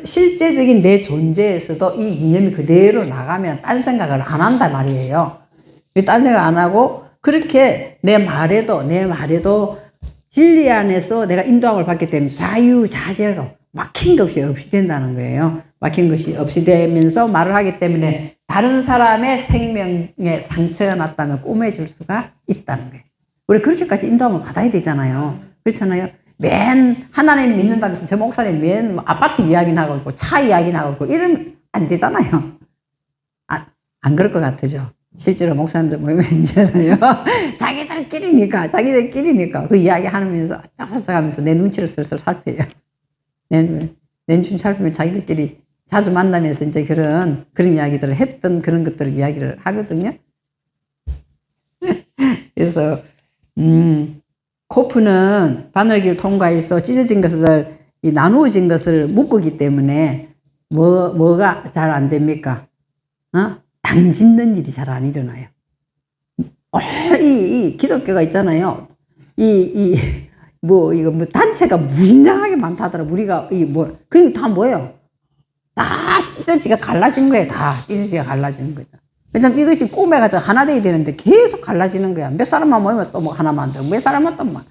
실제적인 내 존재에서도 이 이념이 그대로 나가면 딴 생각을 안 한단 말이에요. 딴 생각 안 하고 그렇게 내 말에도 진리 안에서 내가 인도함을 받기 때문에 자유자재로 막힌 것이 없이 된다는 거예요. 막힌 것이 없이 되면서 말을 하기 때문에 다른 사람의 생명에 상처가 났다는 걸 꿰매줄 수가 있다는 거예요. 우리 그렇게까지 인도함을 받아야 되잖아요. 그렇잖아요. 맨 하나님 믿는다면서 저 목사님 맨 아파트 이야기나 하고 있고 차 이야기나 하고 있고 이러면 안 되잖아요. 안 그럴 것 같으죠. 실제로 목사님들 모이면 있잖아요. 자기들끼리니까 그 이야기 하면서 쫙쫙 하면서 내 눈치를 슬슬 살펴요. 내 눈치 살피면 자기들끼리 자주 만나면서 이제 그런 이야기들을 했던 그런 것들을 이야기를 하거든요. 그래서 코프는 바늘길 통과해서 찢어진 것을 나누어진 것을 묶기 때문에 뭐가 잘 안 됩니까? 당짓는 일이 잘 안 일어나요. 이 기독교가 있잖아요. 단체가 무진장하게 많다더라. 우리가, 그게 다 뭐예요? 다 찢어지가 갈라진 거예요. 다 찢어지가 갈라지는 거죠. 왜냐면 이것이 꼬매가지고 하나 돼야 되는데 계속 갈라지는 거야. 몇 사람만 모이면 또 뭐 하나 만들고, 몇 사람은 또 막.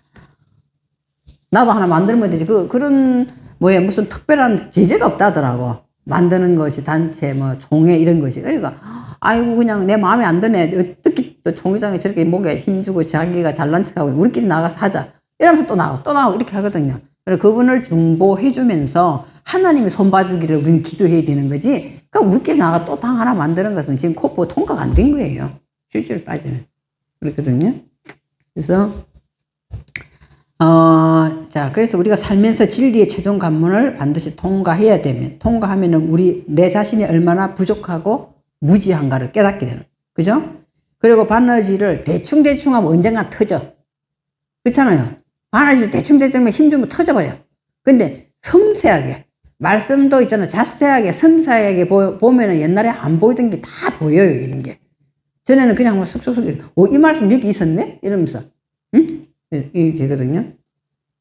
나도 하나 만들면 되지. 그런, 무슨 특별한 제재가 없다더라고. 만드는 것이 단체, 종회 이런 것이. 그러니까, 아이고, 그냥 내 마음에 안 드네. 어떻게 또 종회장에 저렇게 목에 힘주고 자기가 잘난 척하고 우리끼리 나가서 하자. 이러면서 또 나오고 이렇게 하거든요. 그래서 그분을 중보해주면서 하나님이 손봐주기를 우리는 기도해야 되는 거지. 그러니까 우리끼리 나가 또 당 하나 만드는 것은 지금 코프 통과가 안 된 거예요. 실제로 따지면. 그렇거든요. 그래서, 그래서 우리가 살면서 진리의 최종 관문을 반드시 통과하면은 내 자신이 얼마나 부족하고 무지한가를 깨닫게 되는. 그죠? 그리고 바느질을 대충 하면 언젠가 터져. 그렇잖아요. 바느질 대충 하면 힘주면 터져버려. 근데 섬세하게, 말씀도 있잖아요. 자세하게, 섬세하게 보면은 옛날에 안 보이던 게 다 보여요, 이런 게. 전에는 그냥 쑥쑥쑥, 이 말씀 여기 있었네? 이러면서. 응? 이게 되거든요.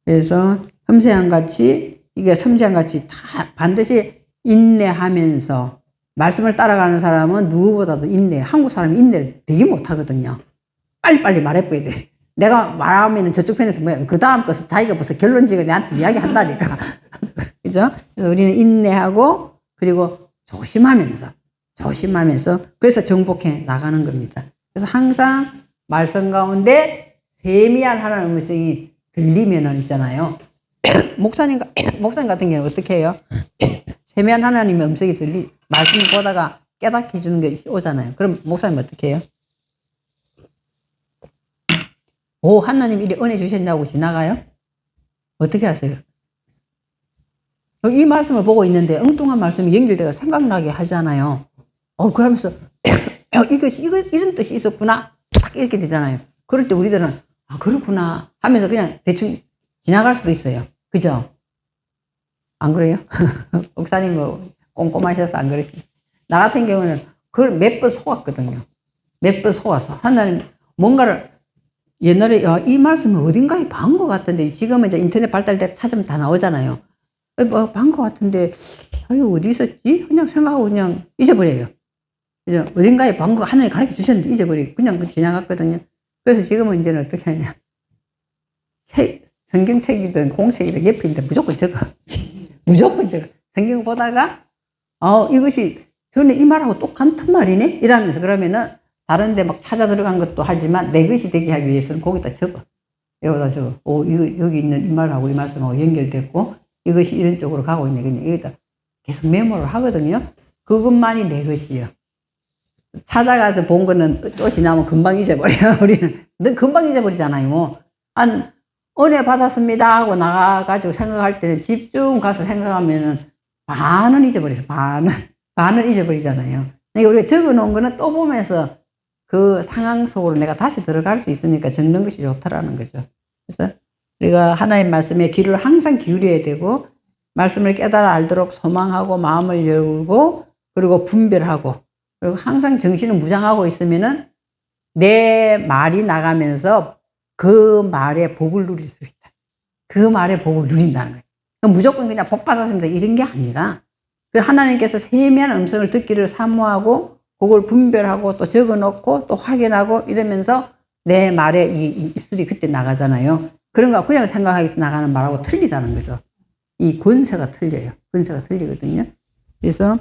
그래서 섬세한 같이 다 반드시 인내하면서 말씀을 따라가는 사람은 누구보다도 한국 사람이 인내를 되게 못하거든요. 빨리빨리 말해봐야 돼. 내가 말하면 저쪽 편에서 그 다음 것을 자기가 벌써 결론 지고 내한테 이야기 한다니까. 그죠? 그래서 우리는 인내하고, 그리고 조심하면서, 그래서 정복해 나가는 겁니다. 그래서 항상 말씀 가운데 세미한 하나님의 음성이 들리면은 있잖아요. 목사님 같은 경우는 어떻게 해요? 세미한 하나님의 음성이 말씀을 보다가 깨닫게 해주는 게 오잖아요. 그럼 목사님 어떻게 해요? 하나님 이리 은혜 주셨냐고 지나가요? 어떻게 하세요? 이 말씀을 보고 있는데 엉뚱한 말씀이 연결돼서 생각나게 하잖아요. 그러면서 이런 뜻이 있었구나. 딱 이렇게 되잖아요. 그럴 때 우리들은 그렇구나 하면서 그냥 대충 지나갈 수도 있어요. 그죠? 안 그래요? 목사님 꼼꼼하셔서 안 그러시죠? 나 같은 경우는 그걸 몇 번 속았거든요. 몇 번 속았어. 하나님 뭔가를 옛날에 이 말씀은 어딘가에 본 것 같은데 지금은 이제 인터넷 발달돼 찾으면 다 나오잖아요. 본 것 같은데 어디 있었지? 그냥 생각하고 그냥 잊어버려요. 그죠? 어딘가에 본 거 하나님 가르쳐 주셨는데 잊어버리고 그냥 지나갔거든요. 그래서 지금은 이제는 어떻게 하냐. 성경책이든 공책이든 옆에 있는데 무조건 적어. 무조건 적어. 성경 보다가 이것이 전에 이 말하고 똑같은 말이네? 이러면서 그러면은 다른 데 막 찾아 들어간 것도 하지만 내 것이 되게 하기 위해서는 거기다 적어. 여기다 이거 여기 있는 이 말하고 이 말씀하고 연결됐고 이것이 이런 쪽으로 가고 있네. 그냥 여기다 계속 메모를 하거든요. 그것만이 내 것이요. 찾아가서 본 거는 또 지나면 금방 잊어버려요. 우리는 너 금방 잊어버리잖아요. 한 은혜 받았습니다 하고 나가가지고 생각할 때는 집중 가서 생각하면은 반은 잊어버리죠. 반은 잊어버리잖아요. 그러니까 우리가 적어놓은 거는 또 보면서 그 상황 속으로 내가 다시 들어갈 수 있으니까 적는 것이 좋다라는 거죠. 그래서 우리가 하나님 말씀에 귀를 항상 기울여야 되고 말씀을 깨달아 알도록 소망하고 마음을 열고 그리고 분별하고 그리고 항상 정신을 무장하고 있으면은 내 말이 나가면서 그 말의 복을 누릴 수 있다. 그 말의 복을 누린다는 거예요. 무조건 그냥 복 받았습니다. 이런 게 아니라 하나님께서 세미한 음성을 듣기를 사모하고 그걸 분별하고 또 적어놓고 또 확인하고 이러면서 내 말에 이 입술이 그때 나가잖아요. 그런 거 그냥 생각하기서 나가는 말하고 틀리다는 거죠. 이 권세가 틀려요. 권세가 틀리거든요. 그래서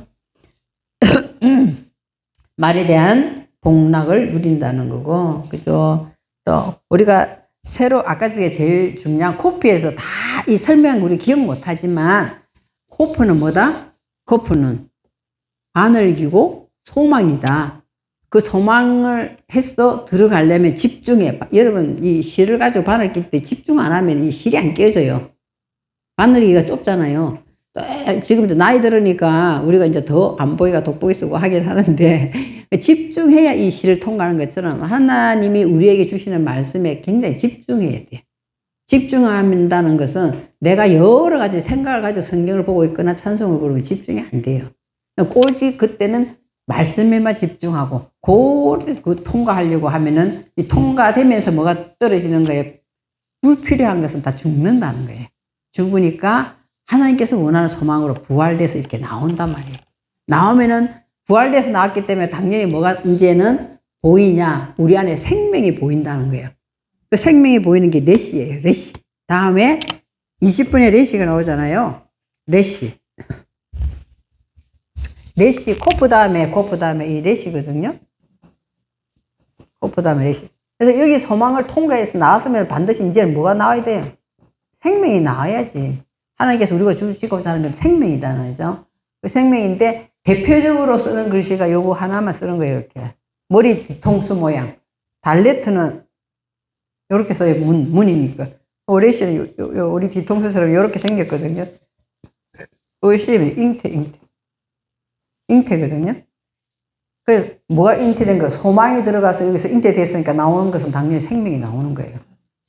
말에 대한 복락을 누린다는 거고, 그죠? 또 우리가 새로 아까 저게 제일 중요한 코피에서 다 이 설명 우리 기억 못하지만 코프는 뭐다? 코프는 바늘기고 소망이다. 그 소망을 해서 들어가려면 집중해. 여러분 이 실을 가지고 바늘 낄 때 집중 안 하면 이 실이 안 깨져요. 바늘기가 좁잖아요. 지금도 나이 들으니까 우리가 이제 더 안 보이가 돋보기 쓰고 하긴 하는데 집중해야 이 실을 통과하는 것처럼 하나님이 우리에게 주시는 말씀에 굉장히 집중해야 돼요. 집중한다는 것은 내가 여러 가지 생각을 가지고 성경을 보고 있거나 찬송을 부르면 집중이 안 돼요. 오직 그때는 말씀에만 집중하고 그 통과하려고 하면은 이 통과되면서 뭐가 떨어지는 거예요. 불필요한 것은 다 죽는다는 거예요. 죽으니까 하나님께서 원하는 소망으로 부활돼서 이렇게 나온단 말이에요. 나오면은 부활돼서 나왔기 때문에 당연히 뭐가 이제는 보이냐? 우리 안에 생명이 보인다는 거예요. 그 생명이 보이는 게 레시예요. 레시. 다음에 20분에 레시가 나오잖아요. 레시. 레시, 코프 다음에 이 레시거든요. 코프 다음에 레시. 그래서 여기 소망을 통과해서 나왔으면 반드시 이제는 뭐가 나와야 돼요? 생명이 나와야지. 하나님께서 우리가 주시고자 하는 건 생명이다는 거죠. 그 생명인데 대표적으로 쓰는 글씨가 요거 하나만 쓰는 거예요. 이렇게 머리 뒤통수 모양. 달레트는 이렇게 써요. 문이니까. 오레시는 우리 뒤통수처럼 이렇게 생겼거든요. 오레시는 잉태거든요. 그래서 뭐가 잉태된 거? 소망이 들어가서 여기서 잉태됐으니까 나오는 것은 당연히 생명이 나오는 거예요.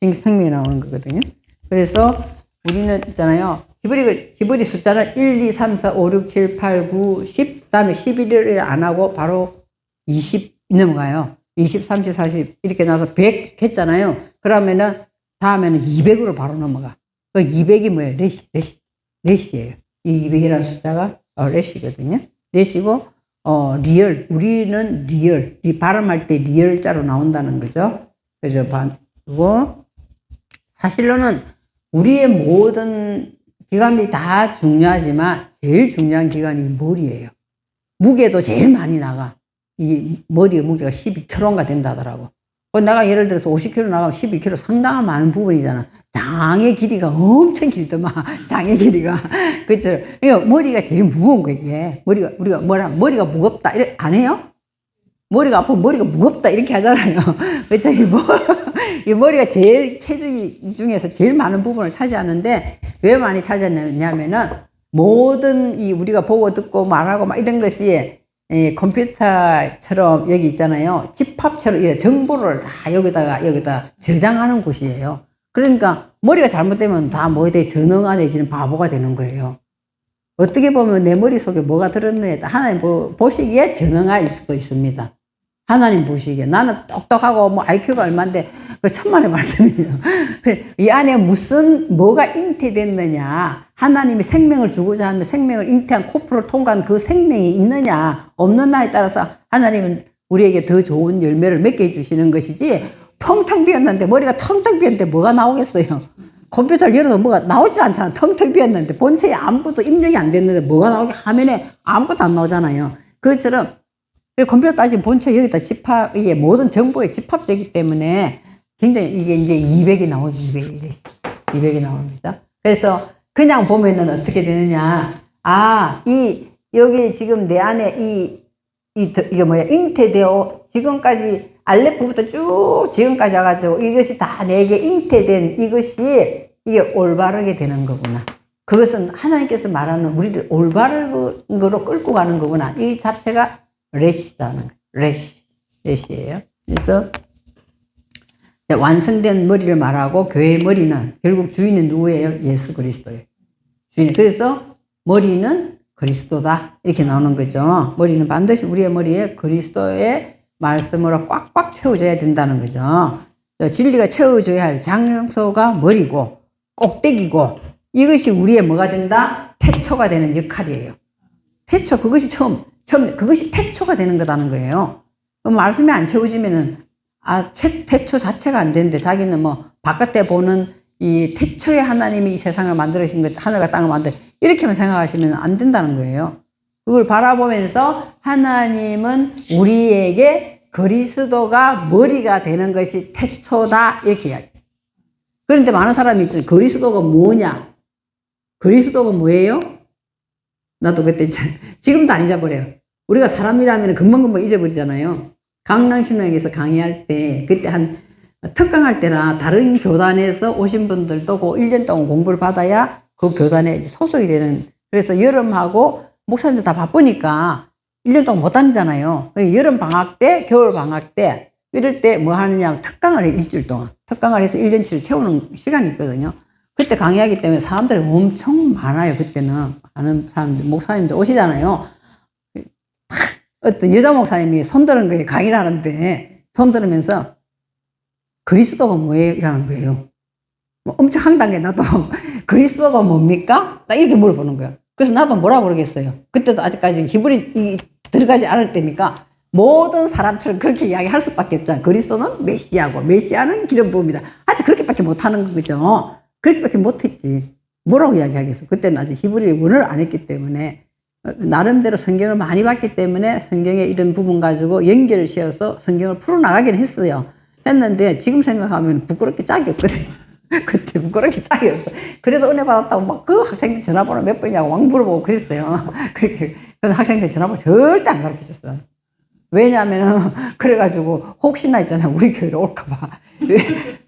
생명이 나오는 거거든요. 그래서 우리는 있잖아요. 히브리 숫자는 1, 2, 3, 4, 5, 6, 7, 8, 9, 10, 그 다음에 11을 안 하고 바로 20 넘어가요. 20, 30, 40 이렇게 나와서 100 했잖아요. 그러면은 다음에는 200으로 바로 넘어가. 그 200이 뭐예요? 레시예요. 이 200이라는 숫자가 레시거든요. 레시고 리얼. 우리는 리얼. 발음할 때 리얼자로 나온다는 거죠. 그죠? 그리고 사실로는 우리의 모든 기관들이 다 중요하지만 제일 중요한 기관이 머리예요. 무게도 제일 많이 나가. 이 머리의 무게가 12kg가 된다 하더라고. 내가 예를 들어서 50kg 나가면 12kg 상당한 많은 부분이잖아. 장의 길이가 엄청 길더만. 장의 길이가. 그쵸? 그러니까 머리가 제일 무거운 거야, 이게. 머리가 무겁다. 이렇게 안 해요? 머리가 아프면 머리가 무겁다. 이렇게 하잖아요. 그쵸? 이 머리가 제일 체중이 중에서 제일 많은 부분을 차지하는데 왜 많이 차지하냐면은 모든 우리가 보고 듣고 말하고 막 이런 것이 컴퓨터처럼 여기 있잖아요. 집합처럼 정보를 다 여기다 저장하는 곳이에요. 그러니까 머리가 잘못되면 다 뭐에 대해 전응화 내지는 바보가 되는 거예요. 어떻게 보면 내 머릿속에 뭐가 들었느냐에 따라 하나님 보시기에 전응화일 수도 있습니다. 하나님 보시기에 나는 똑똑하고 뭐 IQ가 얼마인데 그 천만의 말씀이에요. 이 안에 뭐가 잉태됐느냐, 하나님이 생명을 주고자 하면 생명을 잉태한 코프를 통과한 그 생명이 있느냐 없느냐에 따라서 하나님은 우리에게 더 좋은 열매를 맺게 해주시는 것이지, 텅텅 비었는데 머리가 텅텅 비었는데 뭐가 나오겠어요. 컴퓨터를 열어도 뭐가 나오질 않잖아. 텅텅 비었는데 본체에 아무것도 입력이 안 됐는데 뭐가 나오게, 화면에 아무것도 안 나오잖아요. 그것처럼 컴퓨터 따지면 본체 여기다 이게 모든 정보의 집합제이기 때문에 굉장히 이게 이제 200이 나오죠. 200이 나옵니다. 그래서 그냥 보면은 어떻게 되느냐. 아, 여기 지금 내 안에 이게 뭐야, 잉태되어 지금까지 알레프부터 쭉 지금까지 와가지고 이것이 다 내게 잉태된 이것이 이게 올바르게 되는 거구나. 그것은 하나님께서 말하는 우리를 올바른 거로 끌고 가는 거구나. 이 자체가 레시다는 거예요. 레시예요. 그래서 완성된 머리를 말하고 교회의 머리는 결국 주인은 누구예요? 예수 그리스도예요. 주인. 그래서 머리는 그리스도다 이렇게 나오는 거죠. 머리는 반드시 우리의 머리에 그리스도의 말씀으로 꽉꽉 채워져야 된다는 거죠. 진리가 채워져야 할 장소가 머리고 꼭대기고 이것이 우리의 뭐가 된다? 태초가 되는 역할이에요. 태초, 그것이 처음 그것이 태초가 되는 거라는 거예요. 그럼 말씀이 안 채워지면은 태초 자체가 안 되는데 자기는 뭐 바깥에 보는 이 태초의 하나님이 이 세상을 만들으신 것, 하늘과 땅을 이렇게만 생각하시면 안 된다는 거예요. 그걸 바라보면서 하나님은 우리에게 그리스도가 머리가 되는 것이 태초다 이렇게 이야기해요. 그런데 많은 사람이 있어요. 그리스도가 뭐냐? 그리스도가 뭐예요? 나도 그때 지금도 안 잊어버려요. 우리가 사람이라면 금방금방 잊어버리잖아요. 강남신학에서 강의할 때 그때 한 특강할 때나 다른 교단에서 오신 분들도 그 1년 동안 공부를 받아야 그 교단에 소속이 되는. 그래서 여름하고 목사님들 다 바쁘니까 1년 동안 못 다니잖아요. 여름 방학 때, 겨울 방학 때 이럴 때 뭐 하느냐 특강을 해. 일주일 동안 특강을 해서 1년치를 채우는 시간이 있거든요. 그때 강의하기 때문에 사람들이 엄청 많아요. 그때는 많은 사람들, 목사님들 오시잖아요. 어떤 여자 목사님이 손드는 거예요. 강의를 하는데 손들으면서 그리스도가 뭐예요? 이라는 거예요. 뭐 엄청 황당해. 나도 그리스도가 뭡니까? 딱 이렇게 물어보는 거예요. 그래서 나도 뭐라 모르겠어요. 그때도 아직까지 기분이 들어가지 않을 때니까 모든 사람처럼 그렇게 이야기할 수밖에 없잖아요. 그리스도는 메시아고 메시아는 기름 부음이다. 하여튼 그렇게밖에 못하는 거죠. 그렇게밖에 못했지. 뭐라고 이야기하겠어. 그때는 아직 히브리 원어를 안 했기 때문에 나름대로 성경을 많이 봤기 때문에 성경의 이런 부분 가지고 연결을 지어서 성경을 풀어나가긴 했어요. 했는데 지금 생각하면 부끄럽게 짝이 없거든요. 그때 부끄럽게 짝이 없어. 그래도 은혜 받았다고 막 그 학생들 전화번호 몇 번이냐고 막 물어보고 그랬어요. 그렇게. 그래서 학생들 전화번호 절대 안 가르쳐 줬어요. 왜냐하면 그래가지고 혹시나 있잖아요. 우리 교회로 올까봐.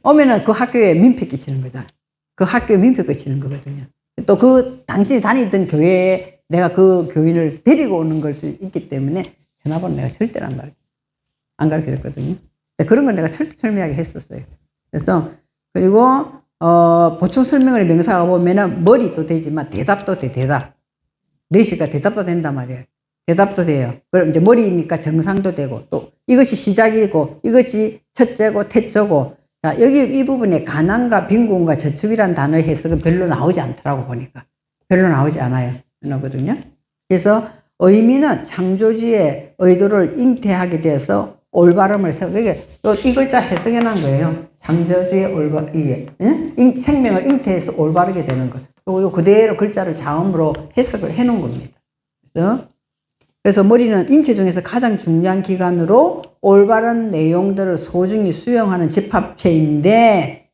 오면은 그 학교에 민폐 끼치는 거잖아요. 그 학교에 민폐 끼치는 거거든요. 또 그 당신이 다니던 교회에 내가 그 교인을 데리고 오는 걸 수 있기 때문에 전화번호 내가 절대로 안 가르쳐줬거든요. 그런 걸 내가 철두철미하게 했었어요. 그래서 그리고 보충 설명을 명사가 보면은 머리도 되지만 대답도 돼. 대답. 레시가 대답도 된단 말이에요. 대답도 돼요. 그럼 이제 머리니까 정상도 되고 또 이것이 시작이고 이것이 첫째고 태초고. 자, 여기 이 부분에 가난과 빈곤과 저축이란 단어의 해석은 별로 나오지 않더라고 보니까. 별로 나오지 않아요. 거든요. 그래서 의미는 창조주의 의도를 잉태하게 돼서 올바름을 세우고 이 글자 해석해 놓은 거예요. 창조주의 생명을 잉태해서 올바르게 되는 것. 그리고 그대로 글자를 자음으로 해석을 해 놓은 겁니다. 그래서 머리는 인체 중에서 가장 중요한 기관으로 올바른 내용들을 소중히 수용하는 집합체인데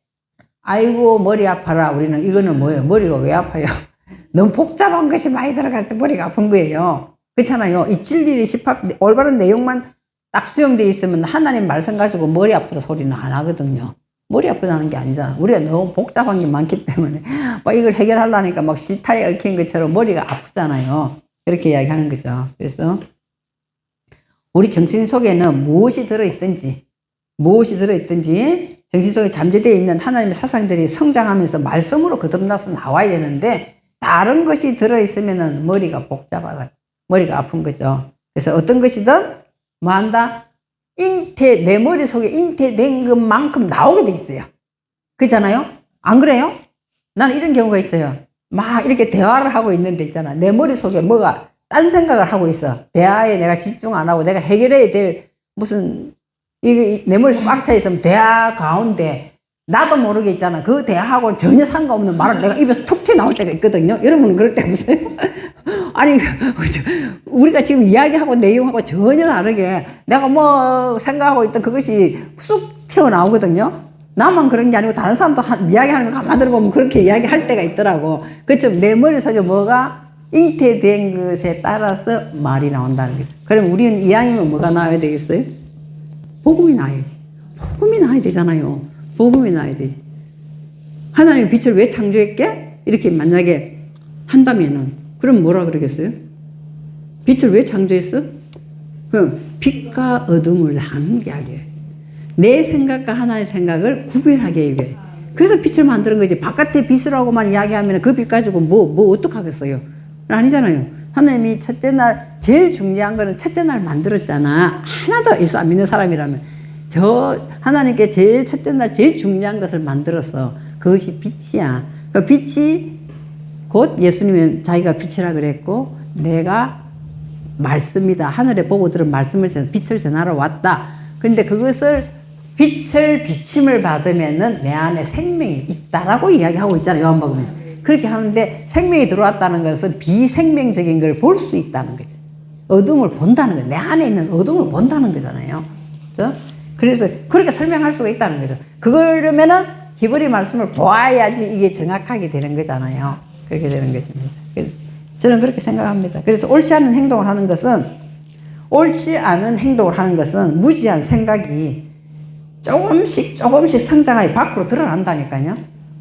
아이고 머리 아파라. 우리는 이거는 뭐예요? 머리가 왜 아파요? 너무 복잡한 것이 많이 들어갈 때 머리가 아픈 거예요. 그렇잖아요. 이 진리의 올바른 내용만 딱 수용되어 있으면 하나님 말씀 가지고 머리 아프다 소리는 안 하거든요. 머리 아프다는 게 아니잖아. 우리가 너무 복잡한 게 많기 때문에 막 이걸 해결하려니까 막 실타래 얽힌 것처럼 머리가 아프잖아요. 그렇게 이야기하는 거죠. 그래서 우리 정신 속에는 무엇이 들어있든지 정신 속에 잠재되어 있는 하나님의 사상들이 성장하면서 말씀으로 거듭나서 나와야 되는데 다른 것이 들어있으면 머리가 복잡하다. 머리가 아픈 거죠. 그래서 어떤 것이든 뭐 한다? 내 머릿속에 잉태된 것만큼 나오게 돼 있어요. 그렇잖아요? 안 그래요? 나는 이런 경우가 있어요. 막 이렇게 대화를 하고 있는데 있잖아. 내 머릿속에 뭐가 딴 생각을 하고 있어. 대화에 내가 집중 안 하고 내가 해결해야 될 무슨 이게 내 머릿속에 꽉 차 있으면 대화 가운데 나도 모르게 있잖아. 그 대화하고 전혀 상관없는 말을 내가 입에서 툭 튀어나올 때가 있거든요. 여러분은 그럴 때 없어요? 아니, 우리가 지금 이야기하고 내용하고 전혀 다르게 내가 뭐 생각하고 있던 그것이 쑥 튀어나오거든요. 나만 그런 게 아니고 다른 사람도 이야기하는 거 가만 들어보면 그렇게 이야기할 때가 있더라고. 그처럼 내 머릿속에 뭐가 잉태된 것에 따라서 말이 나온다는 거죠. 그럼 우리는 이왕이면 뭐가 나와야 되겠어요? 복음이 나와야지. 복음이 나와야 되잖아요. 복음이 나와야 되지. 하나님이 빛을 왜 창조했게? 이렇게 만약에 한다면은 그럼 뭐라 그러겠어요? 빛을 왜 창조했어? 그럼 빛과 어둠을 나누게 하게. 내 생각과 하나의 생각을 구별하게 해요. 그래서 빛을 만드는 거지. 바깥에 빛이라고만 이야기하면 그 빛 가지고 뭐 어떡하겠어요? 아니잖아요. 하나님이 첫째 날, 제일 중요한 거는 첫째 날 만들었잖아. 하나도 예수 안 믿는 사람이라면. 하나님께 제일 첫째 날 제일 중요한 것을 만들었어. 그것이 빛이야. 그 빛이 곧 예수님은 자기가 빛이라 그랬고, 내가 말씀이다. 하늘에 보고 들은 말씀을 빛을 전하러 왔다. 그런데 그것을 빛을 비침을 받으면은 내 안에 생명이 있다라고 이야기하고 있잖아요. 요한복음에서. 그렇게 하는데 생명이 들어왔다는 것은 비생명적인 걸 볼 수 있다는 거죠. 어둠을 본다는 거예요. 내 안에 있는 어둠을 본다는 거잖아요. 그렇죠? 그래서 그렇게 설명할 수가 있다는 거죠. 그러면은 히브리 말씀을 보아야지 이게 정확하게 되는 거잖아요. 그렇게 되는 것입니다. 저는 그렇게 생각합니다. 그래서 옳지 않은 행동을 하는 것은 무지한 생각이 조금씩 성장하여 밖으로 드러난다니까요.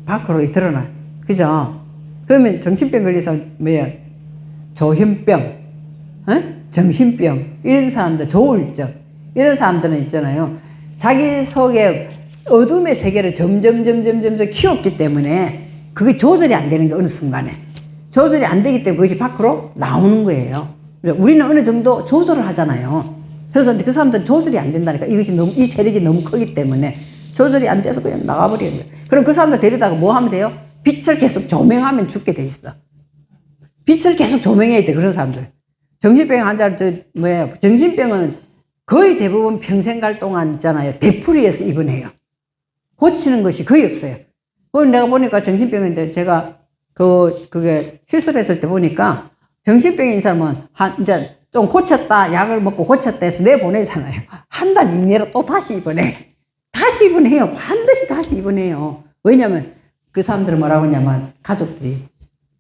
밖으로 드러나. 그죠? 그러면 정신병 걸려서 조현병, 정신병, 이런 사람들, 조울증, 이런 사람들은 있잖아요. 자기 속에 어둠의 세계를 점점 키웠기 때문에 그게 조절이 안 되는 게 어느 순간에. 조절이 안 되기 때문에 그것이 밖으로 나오는 거예요. 우리는 어느 정도 조절을 하잖아요. 그래서 그 사람들은 조절이 안 된다니까. 이 세력이 너무 크기 때문에 조절이 안 돼서 그냥 나가버리는 거예요. 그럼 그 사람들 데리다가 뭐 하면 돼요? 빛을 계속 조명하면 죽게 돼 있어. 빛을 계속 조명해야 돼, 그런 사람들. 정신병 환자들, 정신병은 거의 대부분 평생 갈 동안 있잖아요. 되풀이해서 입원해요. 고치는 것이 거의 없어요. 그걸 내가 보니까 정신병인데 제가 그게 실습했을 때 보니까 정신병인 사람은 이제 좀 고쳤다, 약을 먹고 고쳤다 해서 내보내잖아요. 한 달 이내로 또 다시 입원해. 다시 입원해요. 반드시 다시 입원해요. 왜냐면 그 사람들은 뭐라고 하냐면 가족들이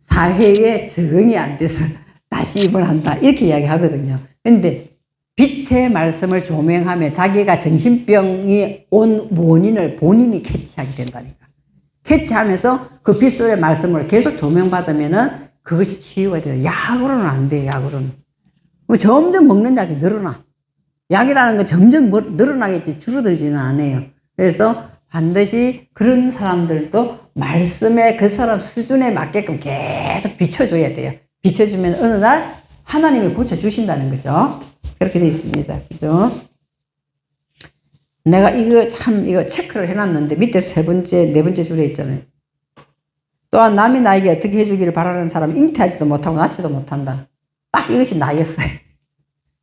사회에 적응이 안 돼서 다시 입원한다. 이렇게 이야기하거든요. 근데 빛의 말씀을 조명하며 자기가 정신병이 온 원인을 본인이 캐치하게 된다니까. 캐치하면서 그 빛의 말씀을 계속 조명받으면은 그것이 치유가 돼요. 약으로는 안 돼요, 약으로는. 점점 먹는 약이 늘어나. 약이라는 건 점점 늘어나겠지, 줄어들지는 않아요. 그래서 반드시 그런 사람들도 말씀에 그 사람 수준에 맞게끔 계속 비춰줘야 돼요. 비춰주면 어느 날 하나님이 고쳐주신다는 거죠. 그렇게 되어 있습니다. 그죠? 내가 이거 체크를 해놨는데 밑에 네 번째 줄에 있잖아요. 또한 남이 나에게 어떻게 해주기를 바라는 사람은 잉태하지도 못하고 낳지도 못한다. 딱 이것이 나였어요.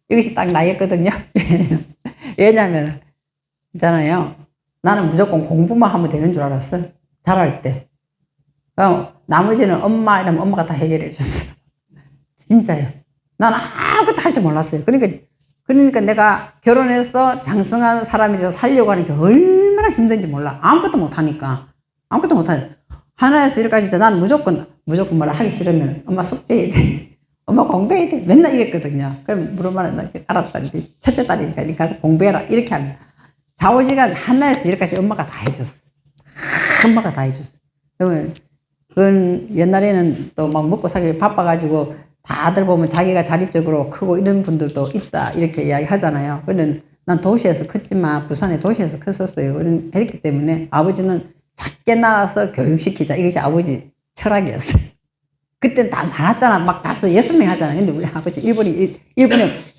이것이 딱 나였거든요. 왜냐면 있잖아요. 나는 무조건 공부만 하면 되는 줄 알았어. 잘할 때. 나머지는 엄마 이러면 엄마가 다 해결해 줬어. 진짜요. 나는 아무것도 할 줄 몰랐어요. 그러니까 내가 결혼해서 장성한 사람이 돼서 살려고 하는 게 얼마나 힘든지 몰라. 아무것도 못하니까. 하나에서 일까지 나는 무조건 뭐라 하기 싫으면 엄마 숙제해야 돼. 엄마 공부해야 돼. 맨날 이랬거든요. 그럼 물어보면 알았다. 첫째 딸이니까 가서 공부해라. 이렇게 하면. 좌우지간 하나에서 일까지 엄마가 다 해줬어. 엄마가 다 해줬어. 그건 옛날에는 또 막 먹고 살기 바빠가지고 다들 보면 자기가 자립적으로 크고 이런 분들도 있다. 이렇게 이야기 하잖아요. 그는 난 도시에서 컸지만 부산의 도시에서 컸었어요. 그랬기 때문에 아버지는 작게 낳아서 교육시키자. 이것이 아버지 철학이었어요. 그때는 다 많았잖아. 막 6명 하잖아. 근데 우리 아버지 일본에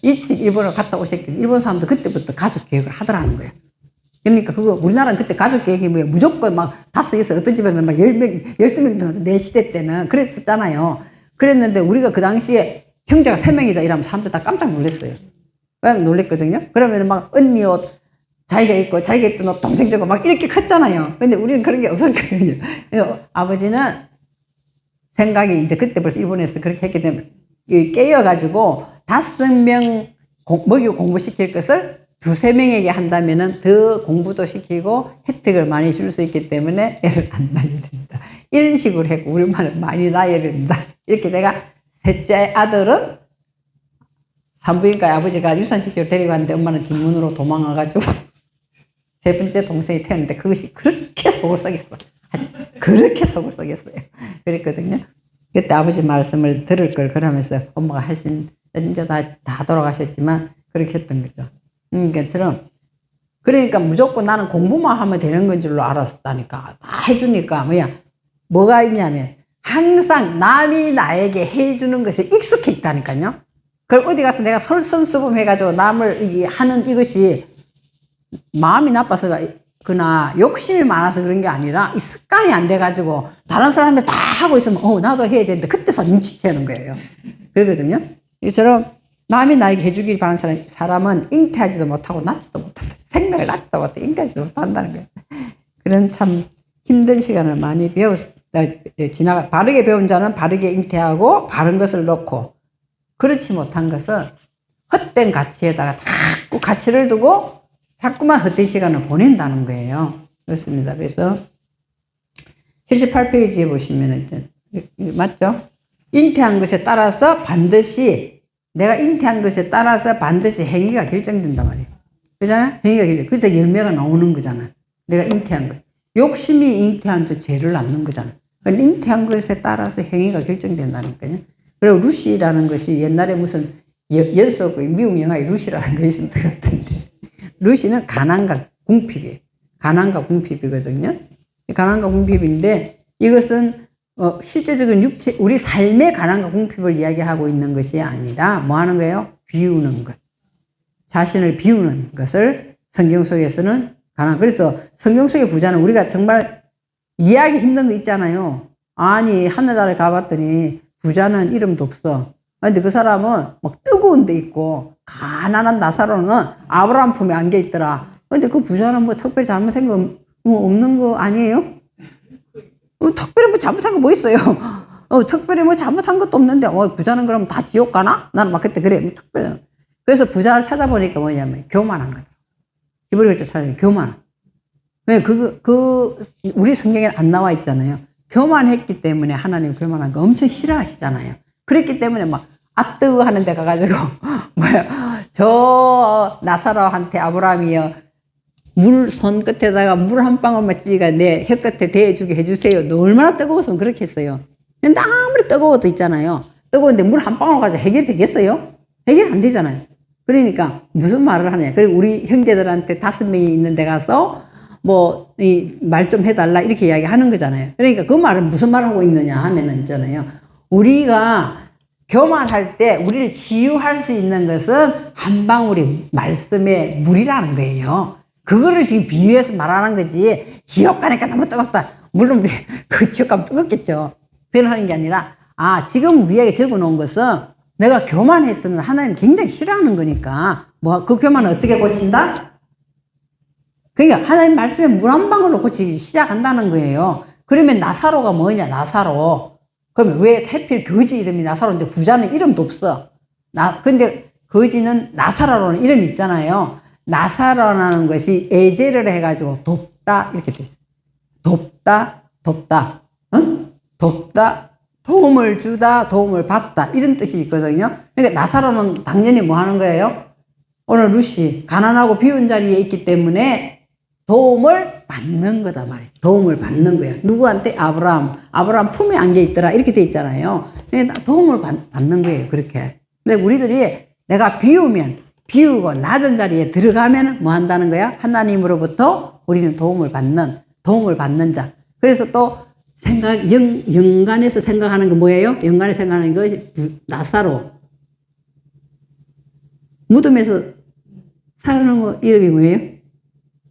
일찍 일본으로 갔다 오셨기 일본 사람도 그때부터 가족 교육을 하더라는 거예요. 그러니까 우리나라는 그때 가족 교육이 무조건 막 5, 6, 어떤 집에는 막 10명, 12명도 내 시대 때는 그랬었잖아요. 그랬는데 우리가 그 당시에 형제가 3명이다 이러면 사람들 다 깜짝 놀랐어요. 깜짝 놀랐거든요. 그러면 막 언니 옷 자기가 입고 자기가 입던 옷 동생 주고 막 이렇게 컸잖아요. 근데 우리는 그런 게 없었거든요. 아버지는 생각이 이제 그때 벌써 일본에서 그렇게 했기 때문에 깨어가지고 5명 먹이고 공부시킬 것을 두세 명에게 한다면은 더 공부도 시키고 혜택을 많이 줄 수 있기 때문에 애를 안 낳아야 된다. 이런 식으로 했고, 우리 엄마는 많이 낳아야 된다. 이렇게 내가 셋째 아들은 산부인과에 아버지가 유산시키러 데리고 갔는데 엄마는 뒷문으로 도망가가지고 세 번째 동생이 태어났는데 그것이 그렇게 속을 썩였어. 그렇게 속을 썩였어요. 그랬거든요. 그때 아버지 말씀을 들을 걸 그러면서 엄마가 하신, 이제 다 돌아가셨지만 그렇게 했던 거죠. 그러니까 무조건 나는 공부만 하면 되는 건 줄로 알았다니까. 다 해주니까 뭐가 있냐면 항상 남이 나에게 해주는 것에 익숙해 있다니까요. 그걸 어디 가서 내가 설선수범해가지고 남을 하는 이것이 마음이 나빠서가 그나 욕심이 많아서 그런 게 아니라 이 습관이 안 돼가지고 다른 사람들 다 하고 있으면 나도 해야 되는데 그때서 눈치채는 거예요. 그러거든요. 이처럼 남이 나에게 해주길 바라는 사람은 잉태하지도 못하고 낳지도 못한다. 생명을 낳지도 못하고 잉태하지도 못한다는 거예요. 그런 참 힘든 시간을 많이 바르게 배운 자는 바르게 잉태하고 바른 것을 넣고, 그렇지 못한 것은 헛된 가치에다가 자꾸 가치를 두고 자꾸만 헛된 시간을 보낸다는 거예요. 그렇습니다. 그래서 78페이지에 보시면 맞죠? 잉태한 것에 따라서 반드시 내가 잉태한 것에 따라서 반드시 행위가 결정된단 말이에요. 그잖아요? 행위가 결정. 그래서 열매가 나오는 거잖아요. 내가 잉태한 것. 욕심이 잉태한 저 죄를 낳는 거잖아요. 잉태한 것에 따라서 행위가 결정된다니까요. 그리고 루시라는 것이 옛날에 무슨 연속 미국 영화에 루시라는 거 있었던 것 같은데, 루시는 가난과 궁핍이에요. 가난과 궁핍이거든요. 가난과 궁핍인데 이것은 실제적인 우리 삶의 가난과 궁핍을 이야기하고 있는 것이 아니라 뭐 하는 거예요? 비우는 것. 자신을 비우는 것을 성경 속에서는 그래서 성경 속의 부자는 우리가 정말 이해하기 힘든 거 있잖아요. 아니, 하늘나라에 가봤더니 부자는 이름도 없어. 근데 그 사람은 막 뜨거운 데 있고, 가난한 나사로는 아브라함 품에 안겨 있더라. 근데 그 부자는 뭐 특별히 잘못한 거 없는 거 아니에요? 특별히 뭐 잘못한 거 뭐 있어요? 특별히 뭐 잘못한 것도 없는데, 부자는 그럼 다 지옥 가나? 나는 막 그때 그래. 뭐 특별히. 그래서 부자를 찾아보니까 뭐냐면, 교만한 거다. 히브리어를 찾아보니까 교만한. 왜? 우리 성경에 안 나와 있잖아요. 교만했기 때문에 하나님 교만한 거 엄청 싫어하시잖아요. 그랬기 때문에 아뜨 하는 데 가가지고, 저 나사로한테 아브라함이요, 손 끝에다가 물 한 방울만 찌가 내 혀끝에 대해주게 해주세요. 너 얼마나 뜨거웠으면 그렇게 했어요. 근데 아무리 뜨거워도 있잖아요. 뜨거운데 물 한 방울 가지고 해결되겠어요? 해결 안 되잖아요. 그러니까 무슨 말을 하냐. 그리고 우리 형제들한테 5명이 있는 데 가서 말 좀 해달라 이렇게 이야기 하는 거잖아요. 그러니까 그 말은 무슨 말 하고 있느냐 하면은 있잖아요. 우리가 교만할 때 우리를 치유할 수 있는 것은 한 방울이 말씀의 물이라는 거예요. 그거를 지금 비유해서 말하는 거지. 지옥 가니까 너무 뜨겁다. 물론 그 지옥 가면 뜨겁겠죠. 그걸 하는 게 아니라, 지금 우리에게 적어 놓은 것은 내가 교만했으면 하나님 굉장히 싫어하는 거니까, 그 교만을 어떻게 고친다? 그러니까 하나님 말씀에 물 한 방울로 고치기 시작한다는 거예요. 그러면 나사로가 뭐냐, 나사로. 그러면 왜 하필 거지 이름이 나사로인데 부자는 이름도 없어. 근데 거지는 나사로라는 이름이 있잖아요. 나사로라는 것이 에제를 해가지고 돕다 이렇게 돼 있어요. 돕다, 응? 돕다, 도움을 주다, 도움을 받다 이런 뜻이 있거든요. 그러니까 나사로는 당연히 뭐 하는 거예요? 오늘 루시 가난하고 비운 자리에 있기 때문에 도움을 받는 거다 말이에요. 도움을 받는 거야. 누구한테? 아브라함 품에 안겨 있더라 이렇게 돼 있잖아요. 그러니까 도움을 받는 거예요. 그렇게. 근데 우리들이 내가 비우고 낮은 자리에 들어가면 뭐 한다는 거야? 하나님으로부터 우리는 도움을 받는 자. 그래서 또 연간에서 생각하는 거 뭐예요? 연간에 생각하는 것이 나사로. 무덤에서 살아난 거 이름이 뭐예요?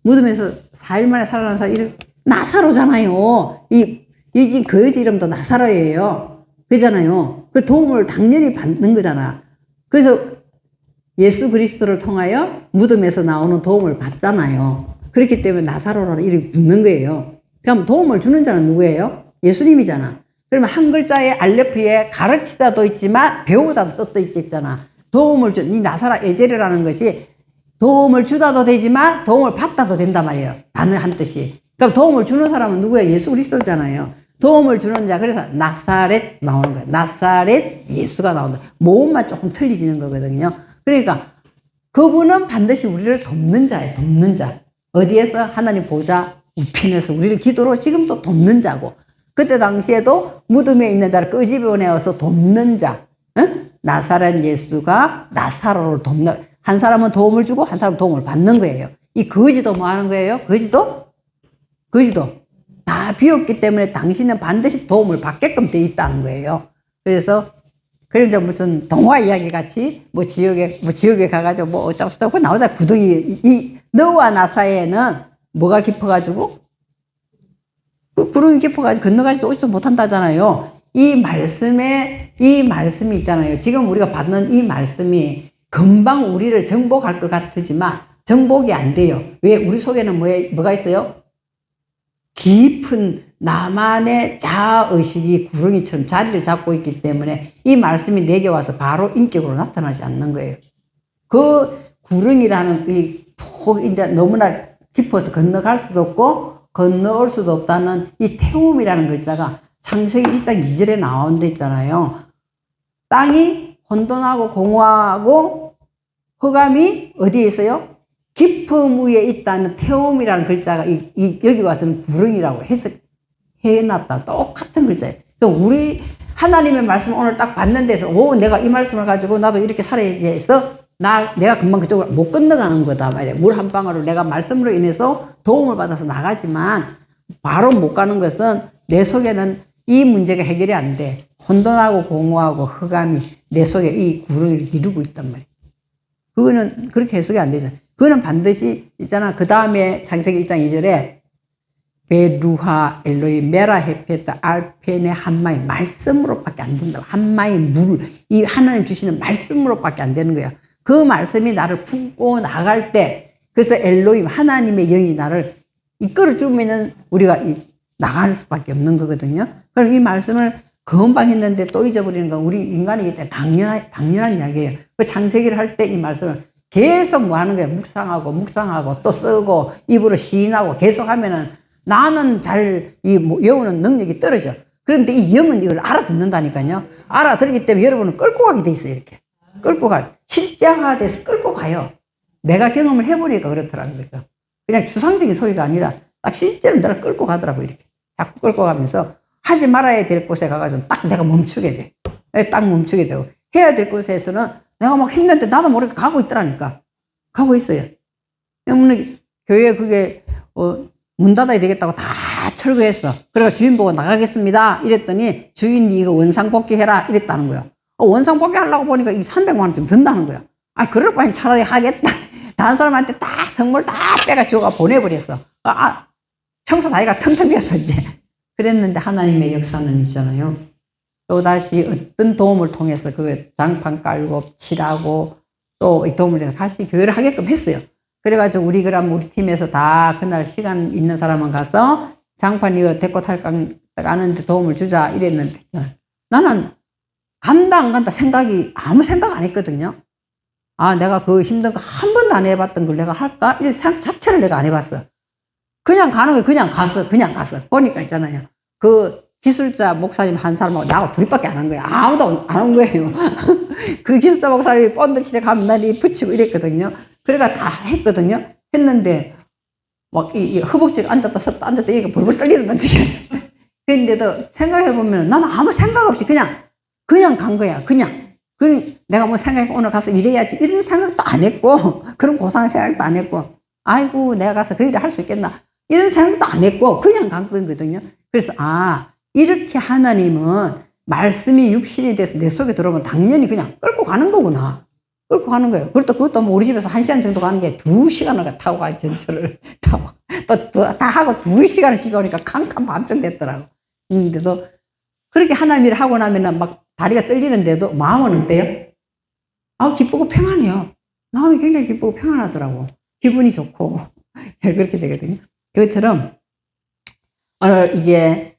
무덤에서 4일 만에 살아난 사람 이름 나사로잖아요. 이 거지 이름도 나사로예요. 그잖아요. 그 도움을 당연히 받는 거잖아. 그래서 예수 그리스도를 통하여 무덤에서 나오는 도움을 받잖아요. 그렇기 때문에 나사로라는 이름이 붙는 거예요. 그럼 도움을 주는 자는 누구예요? 예수님이잖아. 그러면 한 글자에 알레프에 가르치다도 있지만 배우다도 뜻도 있잖아. 도움을 준 이 나사라 에제르라는 것이 도움을 주다도 되지만 도움을 받다도 된단 말이에요. 단어 한 뜻이. 그럼 도움을 주는 사람은 누구예요? 예수 그리스도잖아요. 도움을 주는 자. 그래서 나사렛 나오는 거예요. 나사렛 예수가 나온다. 모음만 조금 틀리지는 거거든요. 그러니까 그분은 반드시 우리를 돕는 자예요. 돕는 자. 어디에서? 하나님 보좌 우편에서 우리를 기도로 지금도 돕는 자고, 그때 당시에도 무덤에 있는 자를 끄집어내어서 돕는 자. 응? 나사렛 예수가 나사로를 돕는, 한 사람은 도움을 주고 한 사람은 도움을 받는 거예요. 이 거지도 뭐 하는 거예요? 거지도 다 비었기 때문에 당신은 반드시 도움을 받게끔 돼 있다는 거예요. 그래서 그런데 무슨 동화 이야기 같이 지옥에 가가지고 뭐 어쩌고저쩌고 나오자. 구덩이, 이 너와 나 사이에는 뭐가 깊어가지고 구름이 깊어가지고 건너가지도 오지도 못한다잖아요. 이 말씀이 있잖아요. 지금 우리가 받는 이 말씀이 금방 우리를 정복할 것 같지만 정복이 안 돼요. 왜? 우리 속에는 뭐가 있어요? 깊은 나만의 자아의식이 구렁이처럼 자리를 잡고 있기 때문에 이 말씀이 내게 와서 바로 인격으로 나타나지 않는 거예요. 그 구렁이라는 이제 너무나 깊어서 건너갈 수도 없고 건너올 수도 없다는 이 태움이라는 글자가 창세기 1장 2절에 나온 데 있잖아요. 땅이 혼돈하고 공허하고 흑암이 어디에 있어요? 깊음 위에 있다는 태움이라는 글자가 여기 와서는 구렁이라고 해놨다. 똑같은 글자예요. 그러니까 우리 하나님의 말씀을 오늘 딱 받는 데서 내가 이 말씀을 가지고 나도 이렇게 살아야지 해서 내가 금방 그쪽으로 못 건너가는 거다 말이에요. 물 한 방울을 내가 말씀으로 인해서 도움을 받아서 나가지만 바로 못 가는 것은 내 속에는 이 문제가 해결이 안 돼. 혼돈하고 공허하고 흑암이 내 속에 이 구렁이를 이루고 있단 말이에요. 그거는 그렇게 해석이 안 되잖아요. 그거는 반드시 있잖아. 그 다음에 창세기 1장 2절에 베루하 엘로이 메라 헤페타 알페네 한마이 말씀으로밖에 안 된다고. 한마이 물, 이 하나님 주시는 말씀으로밖에 안 되는 거야. 그 말씀이 나를 품고 나갈 때, 그래서 엘로임 하나님의 영이 나를 이끌어 주면은 우리가 나갈 수밖에 없는 거거든요. 그럼 이 말씀을 금방 했는데 또 잊어버리는 건 우리 인간이기 때문에 당연한 이야기예요. 그 창세기를 할 때 이 말씀을 계속 뭐 하는 거예요? 묵상하고 또 쓰고 입으로 시인하고 계속 하면은 나는 외우는 능력이 떨어져. 그런데 이 영은 이걸 알아듣는다니까요. 알아들기 때문에 여러분은 끌고 가게 돼 있어요. 이렇게. 끌고 실제화돼서 끌고 가요. 내가 경험을 해보니까 그렇더라는 거죠. 그냥 추상적인 소리가 아니라 딱 실제로 나를 끌고 가더라고요. 이렇게. 자꾸 끌고 가면서 하지 말아야 될 곳에 가가지고 딱 내가 멈추게 돼. 딱 멈추게 되고. 해야 될 곳에서는 내가 막 힘든데 나도 모르게 가고 있더라니까. 가고 있어요. 때문에 교회에 그게, 문 닫아야 되겠다고 다 철거했어. 그래서 주인 보고 나가겠습니다. 이랬더니 주인이 이거 원상복귀 해라. 이랬다는 거야. 원상복귀 하려고 보니까 이 300만 원 좀 든다는 거야. 그럴 바엔 차라리 하겠다. 다른 사람한테 딱 선물 다 빼가지고 보내버렸어. 청소 다리가 텅텅 비었어, 이제. 그랬는데 하나님의 역사는 있잖아요. 또다시 어떤 도움을 통해서 그 장판 깔고 칠하고 또 이 도움을 해서 다시 교회를 하게끔 했어요. 그래가지고 우리 팀에서 다 그날 시간 있는 사람은 가서 장판 이거 데리고 가는데 도움을 주자 이랬는데 나는 간다 안 간다 아무 생각 안 했거든요. 내가 그 힘든 거 한 번도 안 해봤던 걸 내가 할까? 이 생각 자체를 내가 안 해봤어. 그냥 가는 거예요. 그냥 갔어. 보니까 있잖아요. 그 기술자 목사님 한 사람하고 나하고 둘이밖에 안 한 거예요. 아무도 안 한 거예요. 그 기술자 목사님이 본드실에 가면 난 붙이고 이랬거든요. 그래가 다 했거든요. 했는데 막 이 허벅지가 앉았다 이게 벌벌 떨리는 지금. 그런데도 생각해보면 나는 아무 생각 없이 그냥 간 거야. 그냥 내가 뭐 생각해 오늘 가서 일해야지 이런 생각도 안 했고 그런 고상한 생각도 안 했고 아이고 내가 가서 그 일을 할 수 있겠나 이런 생각도 안 했고 그냥 간 거거든요. 그래서 이렇게 하나님은 말씀이 육신이 돼서 내 속에 들어오면 당연히 그냥 끌고 가는 거구나. 끌고 가는 거예요. 그것도 뭐 우리 집에서 1시간 정도 가는 게 2시간을 타고 가 전철을 타고 또 다 하고 2시간을 집에 오니까 캄캄 밤정 됐더라고. 근데도 그렇게 하나님 일을 하고 나면은 막 다리가 떨리는데도 마음은 어때요? 기쁘고 평안해요. 마음이 굉장히 기쁘고 평안하더라고. 기분이 좋고 그렇게 되거든요. 그것처럼 이제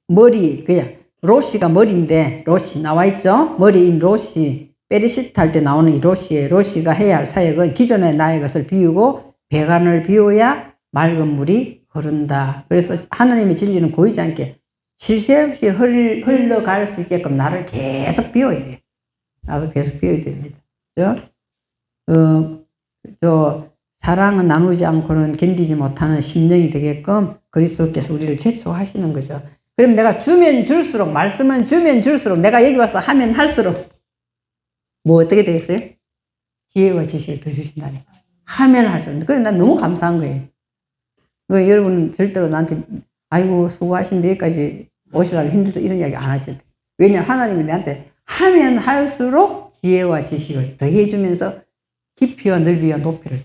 머리 그냥 로시가 머리인데 로시 나와 있죠. 머리인 로시 베리시트 할 때 나오는 이 로시에 로시가 해야 할 사역은 기존의 나의 것을 비우고 배관을 비워야 맑은 물이 흐른다. 그래서 하나님의 진리는 고이지 않게 쉴 새 없이 흘러갈 수 있게끔 나를 계속 비워야 돼. 나도 계속 비워야 됩니다. 사랑은 나누지 않고는 견디지 못하는 심령이 되게끔 그리스도께서 우리를 제초하시는 거죠. 그럼 내가 주면 줄수록, 말씀은 주면 줄수록, 내가 여기 와서 하면 할수록, 뭐 어떻게 되겠어요? 지혜와 지식을 더 주신다니. 하면 할수록. 그래, 난 너무 감사한 거예요. 여러분 절대로 나한테, 아이고, 수고하신데 여기까지 오시라고 힘들다, 이런 이야기 안 하실 때. 왜냐하면 하나님이 내한테 하면 할수록 지혜와 지식을 더해주면서 깊이와 넓이와 높이를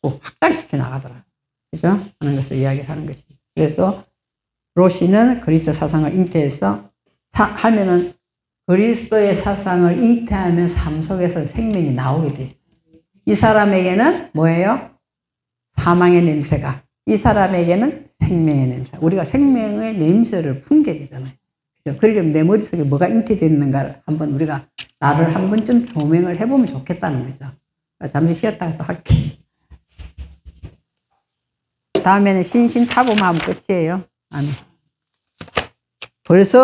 자꾸 확장시켜 나가더라. 그죠? 하는 것을 이야기를 하는 거지. 그래서 로시는 그리스도 사상을 잉태해서 하면은 그리스도의 사상을 잉태하면 삶 속에서 생명이 나오게 돼 있어요. 이 사람에게는 뭐예요? 사망의 냄새가. 이 사람에게는 생명의 냄새. 우리가 생명의 냄새를 풍게 되잖아요. 그죠? 그러려면 내 머릿속에 뭐가 잉태됐는가를 한번 우리가 나를 한 번쯤 조명을 해보면 좋겠다는 거죠. 잠시 쉬었다가 또 할게. 다음에는 신신타보만 하면 끝이에요. 벌써